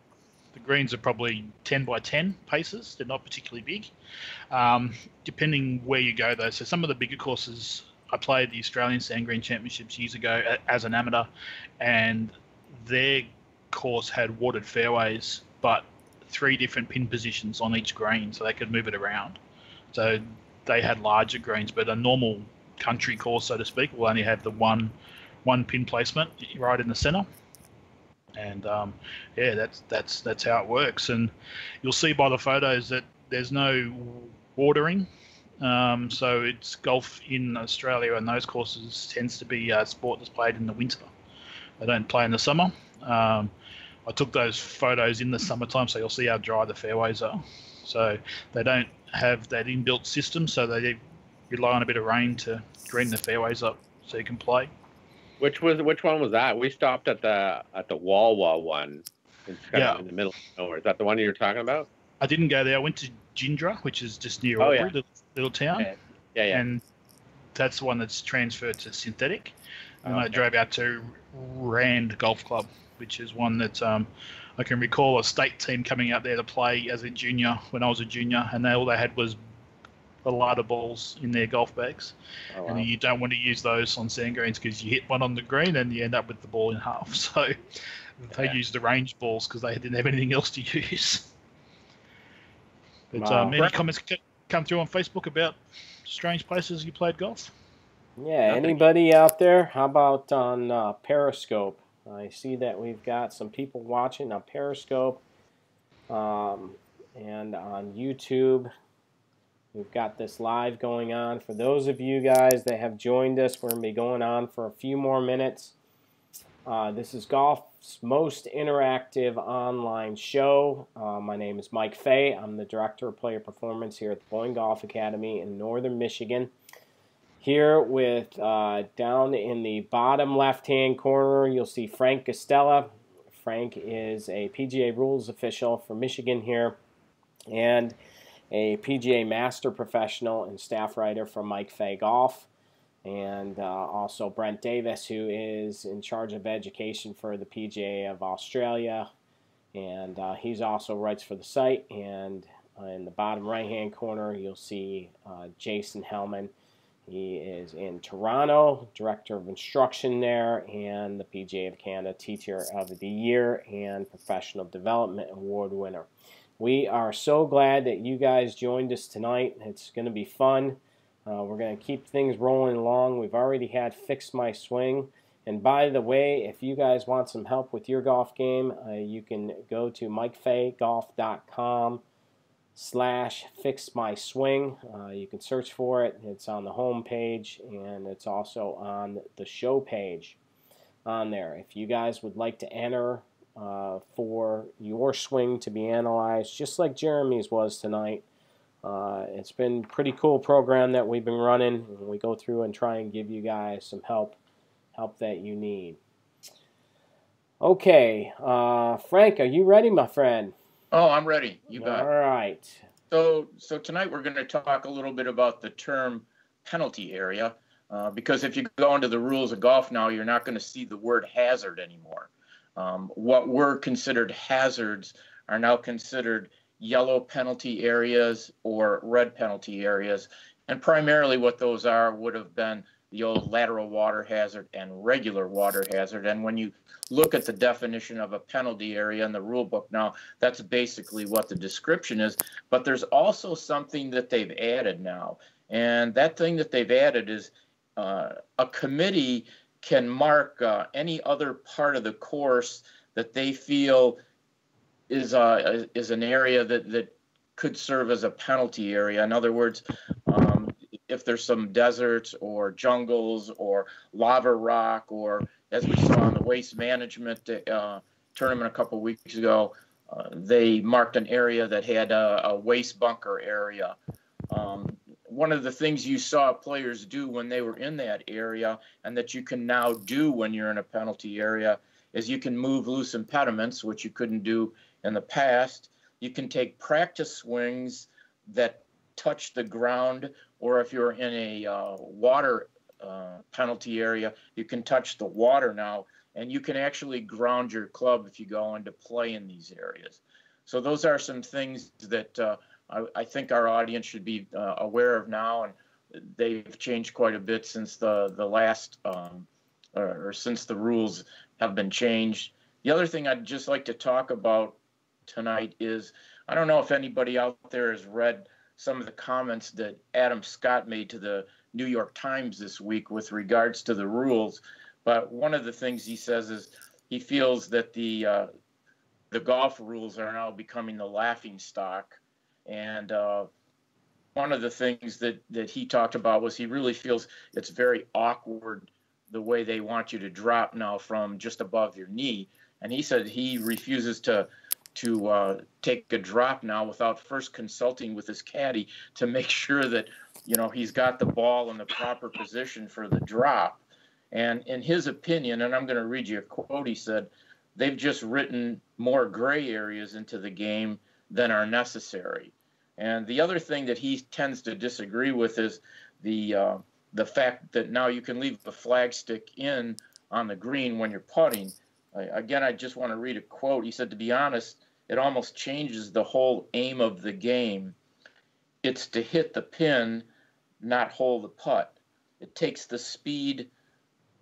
The greens are probably 10 by 10 paces. They're not particularly big, depending where you go, though. So some of the bigger courses, I played the Australian Sand Green Championships years ago as an amateur, and their course had watered fairways, but 3 different pin positions on each green, so they could move it around. So they had larger greens, but a normal country course, so to speak, will only have the one pin placement right in the center. And yeah, that's how it works. And you'll see by the photos that there's no watering. So it's golf in Australia and those courses tends to be a sport that's played in the winter. They don't play in the summer. I took those photos in the summertime, so you'll see how dry the fairways are. So they don't have that inbuilt system, so they rely on a bit of rain to green the fairways up so you can play. Which one was that? We stopped at the Walwa one. It's kind of in the middle of nowhere. Is that the one you're talking about? I didn't go there. I went to Gindra, which is just near Albury, little town. Yeah. And that's the one that's transferred to synthetic. And I drove out to Rand Golf Club, which is one that I can recall a state team coming out there to play as a junior when I was a junior, and all they had was balata balls in their golf bags. Oh, wow. And you don't want to use those on sand greens because you hit one on the green and you end up with the ball in half. So they used the range balls because they didn't have anything else to use. But any comments come through on Facebook about strange places you played golf? Yeah, anybody out there? How about on Periscope? I see that we've got some people watching on Periscope and on YouTube. We've got this live going on. For those of you guys that have joined us, we're going to be going on for a few more minutes. This is golf's most interactive online show. My name is Mike Fay. I'm the Director of Player Performance here at the Bowling Golf Academy in Northern Michigan. Here with, down in the bottom left-hand corner, you'll see Frank Guastella. Frank is a PGA rules official for Michigan here and a PGA master professional and staff writer for Mike Fay Golf. And also Brent Davis, who is in charge of education for the PGA of Australia. And he's also writes for the site. And in the bottom right-hand corner, you'll see Jason Helman. He is in Toronto, Director of Instruction there, and the PGA of Canada Teacher of the Year and Professional Development Award winner. We are so glad that you guys joined us tonight. It's going to be fun. We're going to keep things rolling along. We've already had Fix My Swing. And by the way, if you guys want some help with your golf game, you can go to MikeFayGolf.com/FixMySwing. You can search for it. It's on the home page, and it's also on the show page on there. If you guys would like to enter for your swing to be analyzed, just like Jeremy's was tonight, it's been a pretty cool program that we've been running. We go through and try and give you guys some help that you need. Okay, Frank, are you ready, my friend? Oh, I'm ready. You bet. All right. So tonight we're going to talk a little bit about the term penalty area, because if you go into the rules of golf now, you're not going to see the word hazard anymore. What were considered hazards are now considered yellow penalty areas or red penalty areas. And primarily what those are would have been the old lateral water hazard and regular water hazard. And when you look at the definition of a penalty area in the rule book now, that's basically what the description is. But there's also something that they've added now. And that thing that they've added is a committee can mark any other part of the course that they feel is an area that could serve as a penalty area. In other words, if there's some deserts or jungles or lava rock, or as we saw in the waste management tournament a couple of weeks ago, they marked an area that had a waste bunker area. One of the things you saw players do when they were in that area, and that you can now do when you're in a penalty area, is you can move loose impediments, which you couldn't do in the past. You can take practice swings that touch the ground, or if you're in a water penalty area, you can touch the water now, and you can actually ground your club if you go into play in these areas. So those are some things that I think our audience should be aware of now, and they've changed quite a bit since the last, or since the rules have been changed. The other thing I'd just like to talk about tonight is, I don't know if anybody out there has read some of the comments that Adam Scott made to the New York Times this week with regards to the rules. But one of the things he says is he feels that the golf rules are now becoming the laughing stock. And one of the things that he talked about was he really feels it's very awkward the way they want you to drop now from just above your knee. And he said he refuses to take a drop now without first consulting with his caddy to make sure that, you know, he's got the ball in the proper position for the drop. And in his opinion, and I'm going to read you a quote, he said, they've just written more gray areas into the game than are necessary. And the other thing that he tends to disagree with is the fact that now you can leave the flag stick in on the green when you're putting. Again, I just want to read a quote. He said, to be honest, it almost changes the whole aim of the game. It's to hit the pin, not hold the putt. It takes the speed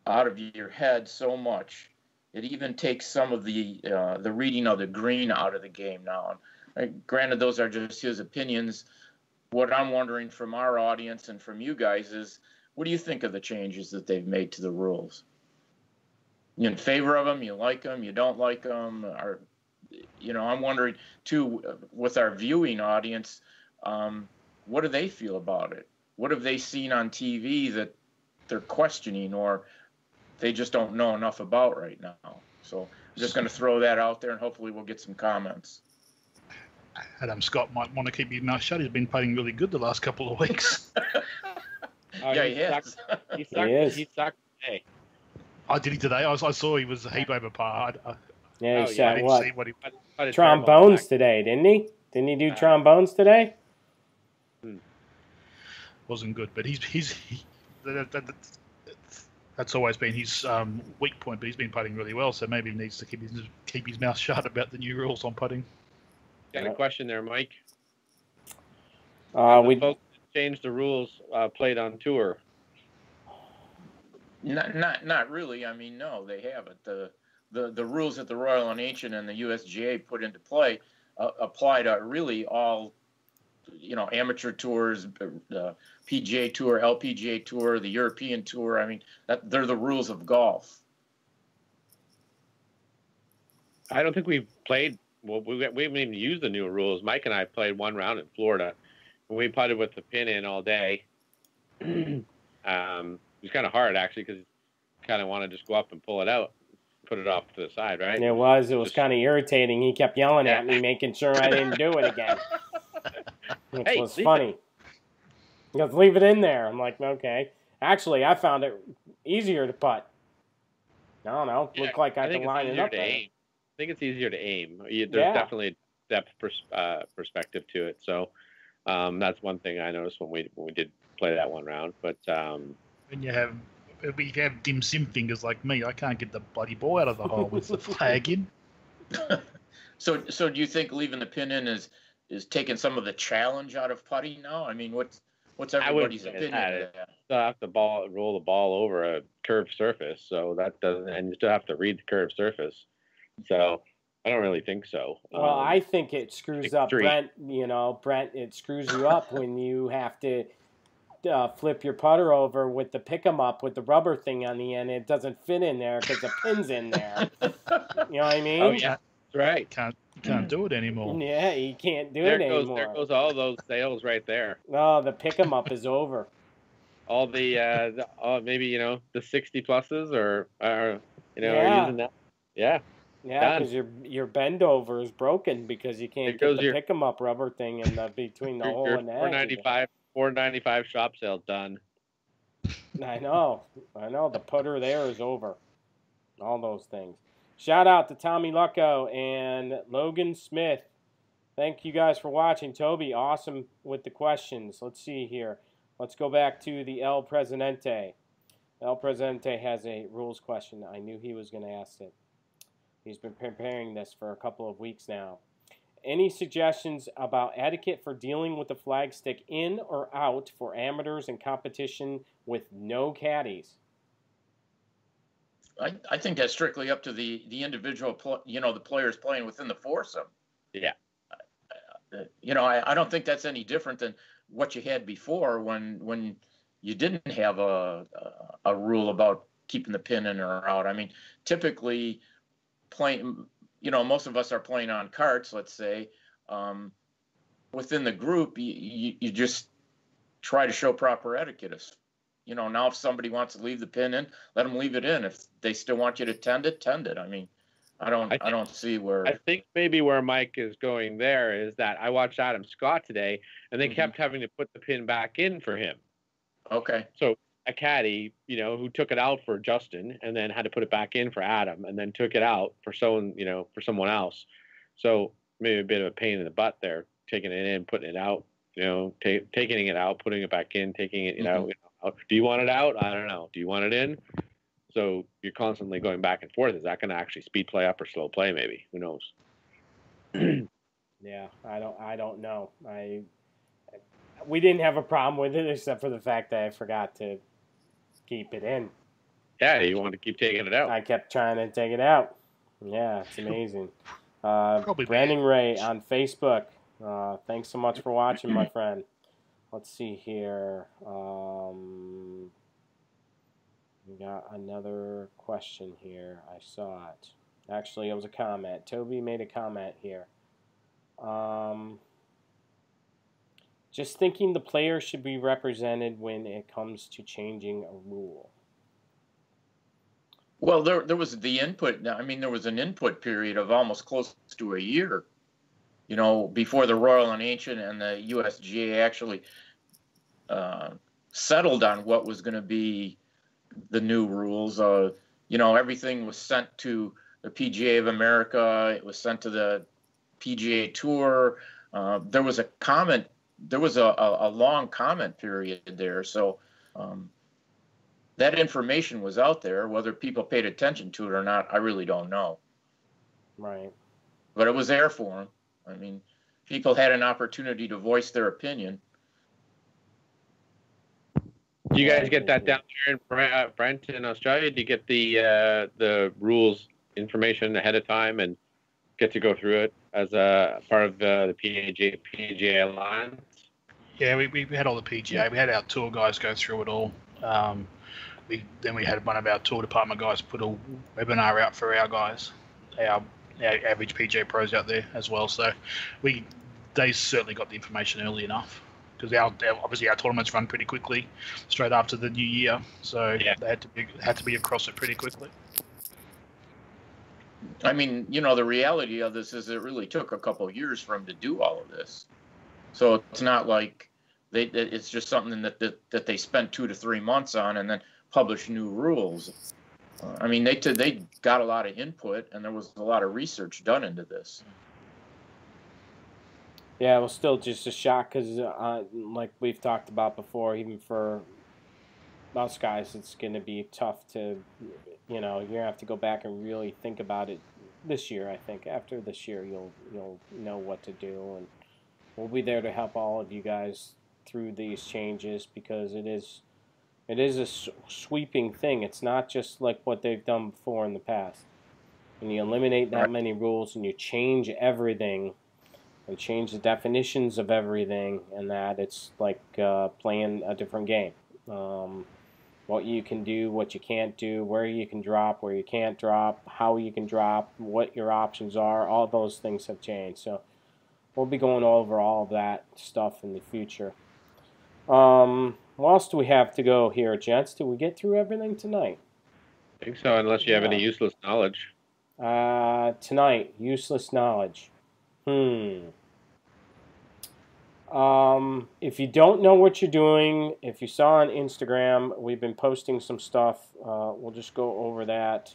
out of your head so much. It even takes some of the reading of the green out of the game now. And granted, those are just his opinions. What I'm wondering from our audience and from you guys is, what do you think of the changes that they've made to the rules? You in favor of them? You like them? You don't like them? Or, you know, I'm wondering too, with our viewing audience, what do they feel about it? What have they seen on TV that they're questioning, or they just don't know enough about right now? So I'm just going to throw that out there, and hopefully we'll get some comments. Adam Scott might want to keep his mouth shut. He's been playing really good the last couple of weeks. Yeah, he has. He sucked today. Oh, did he today? I saw he was a heap over par. Yeah, he Oh, shot yeah. I didn't what? see what he. But it's Trombones back. today, didn't he? Didn't he do trombones today? Wasn't good, but that's always been his weak point. But he's been putting really well, so maybe he needs to keep his mouth shut about the new rules on putting. Got a question there, Mike. We folks that changed the rules played on tour. Not really. I mean, no, they haven't. The rules that the Royal and Ancient and the USGA put into play apply to really all, amateur tours, PGA Tour, LPGA Tour, the European Tour. I mean, they're the rules of golf. I don't think we've played. Well, we haven't even used the new rules. Mike and I played one round in Florida. We putted with the pin in all day. It was kind of hard, actually, because you kind of want to just go up and pull it out, put it off to the side, right? It was kind of irritating. He kept yelling at me, making sure I didn't do it again. Which was funny. He goes, leave it in there. I'm like, okay. Actually, I found it easier to putt. I don't know. Looked like I could line it up there. I think it's easier to aim. There's definitely a depth perspective to it. So that's one thing I noticed when we did play that one round. But when you have dim sim fingers like me, I can't get the bloody ball out of the hole with the flag in. So do you think leaving the pin in is taking some of the challenge out of putting now? I mean, what's everybody's opinion of that? Still have to roll the ball over a curved surface, so that doesn't, and you still have to read the curved surface. So I don't really think so. Well, I think it screws up Brent. Brent, it screws you up when you have to flip your putter over with the pick 'em up with the rubber thing on the end. It doesn't fit in there because the pin's in there. You know what I mean? Oh yeah, that's right. Can't do it anymore. Yeah, you can't do it anymore. There goes all those sales right there. No, the pick 'em up is over. All the maybe the 60 pluses or are using that. Yeah. Yeah, because your bend over is broken because you can't get the pick 'em up rubber thing in between the hole and the edge. $4.95 shop sale done. I know. The putter there is over. All those things. Shout out to Tommy Lucco and Logan Smith. Thank you guys for watching. Toby, awesome with the questions. Let's see here. Let's go back to the El Presidente. El Presidente has a rules question. I knew he was going to ask it. He's been preparing this for a couple of weeks now. Any suggestions about etiquette for dealing with the flag stick in or out for amateurs and competition with no caddies? I think that's strictly up to the individual, the players playing within the foursome. Yeah. I don't think that's any different than what you had before when you didn't have a rule about keeping the pin in or out. I mean, typically playing, most of us are playing on carts, let's say. Within the group, you just try to show proper etiquette. Now if somebody wants to leave the pin in, let them leave it in. If they still want you to tend it. I mean, I don't see where. I think maybe where Mike is going there is that I watched Adam Scott today, and they kept having to put the pin back in for him. Okay. So a caddy, who took it out for Justin, and then had to put it back in for Adam, and then took it out for someone else. So maybe a bit of a pain in the butt there, taking it in, putting it out. Taking it out, putting it back in, taking it out. Do you want it out? I don't know. Do you want it in? So you're constantly going back and forth. Is that going to actually speed play up or slow play? Maybe. Who knows? Yeah, I don't know. We didn't have a problem with it except for the fact that I forgot to keep it in. Yeah, you want to keep taking it out. I kept trying to take it out. Yeah, it's amazing. Brandon Ray on Facebook. Thanks so much for watching, my friend. Let's see here. We got another question here. I saw it. Actually, it was a comment. Toby made a comment here. Just thinking the player should be represented when it comes to changing a rule. Well, there was the input. I mean, there was an input period of almost close to a year, before the Royal and Ancient and the USGA actually settled on what was going to be the new rules. Everything was sent to the PGA of America. It was sent to the PGA Tour. There was a comment. There was a long comment period there. So that information was out there. Whether people paid attention to it or not, I really don't know. Right. But it was there for them. I mean, people had an opportunity to voice their opinion. Do you guys get that down here in Brent in Australia? Do you get the rules information ahead of time and get to go through it as a part of the PGA Alliance? Yeah, we had all the PGA. We had our tour guys go through it all. Then we had one of our tour department guys put a webinar out for our guys, our average PGA pros out there as well. So they certainly got the information early enough, because obviously our tournaments run pretty quickly straight after the new year, so yeah, they had to be across it pretty quickly. I mean, you know, the reality of this is it really took a couple of years for them to do all of this. So it's not like it's just something that they spent 2 to 3 months on and then published new rules. I mean, they got a lot of input, and there was a lot of research done into this. Yeah, it was still just a shock because, like we've talked about before, even for us guys, it's going to be tough to, you know, you're going to have to go back and really think about it this year. I think after this year, you'll know what to do, and we'll be there to help all of you guys through these changes, because it is a sweeping thing. It's not just like what they've done before in the past. When you eliminate that many rules and you change everything and change the definitions of everything, and that it's like playing a different game. What you can do, what you can't do, where you can drop, where you can't drop, how you can drop, what your options are, all those things have changed. So we'll be going over all of that stuff in the future. What else do we have to go here, gents? Did we get through everything tonight? I think so, unless you have any useless knowledge. Tonight, useless knowledge. If you don't know what you're doing, if you saw on Instagram, we've been posting some stuff. We'll just go over that.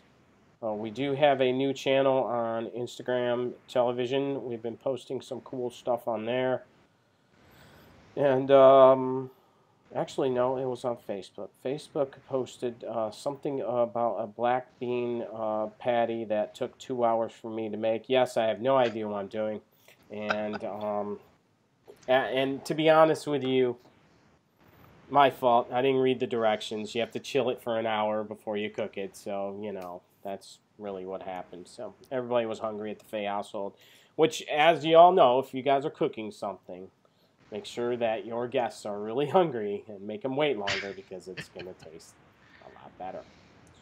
We do have a new channel on Instagram television. We've been posting some cool stuff on there. And actually, no, it was on Facebook. Facebook posted something about a black bean patty that took 2 hours for me to make. Yes, I have no idea what I'm doing. And to be honest with you, my fault. I didn't read the directions. You have to chill it for an hour before you cook it. So, you know, that's really what happened. So everybody was hungry at the Fay household, which, as you all know, if you guys are cooking something, make sure that your guests are really hungry and make them wait longer, because it's going to taste a lot better.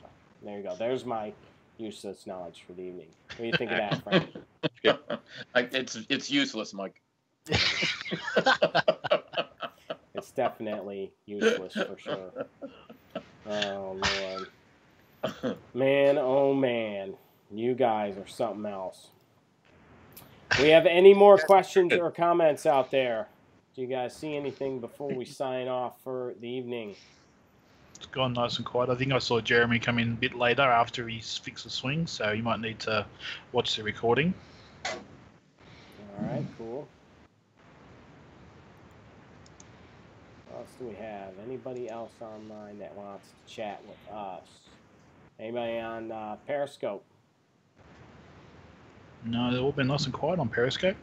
So there you go. There's my useless knowledge for the evening. What do you think of that, Frank? It's useless, Mike. It's definitely useless for sure. Oh, Lord. Man, oh, man. You guys are something else. Do we have any more questions or comments out there? Do you guys see anything before we sign off for the evening? It's gone nice and quiet. I think I saw Jeremy come in a bit later after he's fixed the swing, so you might need to watch the recording. All right, cool. What else do we have? Anybody else online that wants to chat with us? Anybody on Periscope? No, they've all been nice and quiet on Periscope.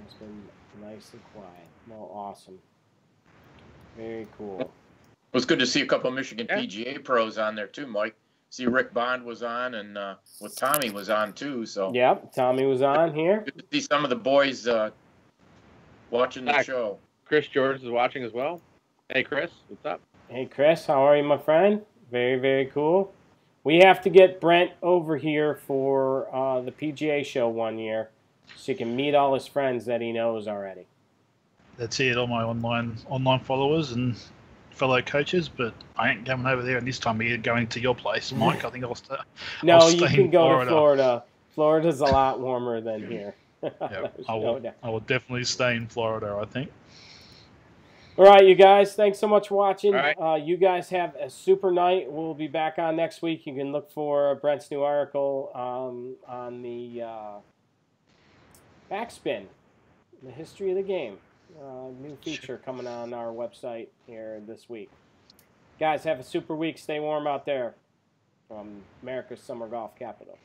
It's been nice and quiet. Well, awesome. Very cool. It was good to see a couple of Michigan PGA pros on there too, Mike. See, Rick Bond was on, and with Tommy was on too. So yep, Tommy was on here. Good to see some of the boys watching the show. Chris George is watching as well. Hey, Chris, what's up? Hey, Chris, how are you, my friend? Very, very cool. We have to get Brent over here for the PGA show one year, so he can meet all his friends that he knows already. That's it, all my online followers and fellow coaches, but I ain't coming over there, and this time of year going to your place, Mike. I think I'll stay. No, you can go to Florida. Florida's a lot warmer than here. Yeah, I will definitely stay in Florida, I think. All right, you guys. Thanks so much for watching. All right. You guys have a super night. We'll be back on next week. You can look for Brent's new article on the backspin, the history of the game. New feature coming on our website here this week. Guys, have a super week. Stay warm out there from America's summer golf capital.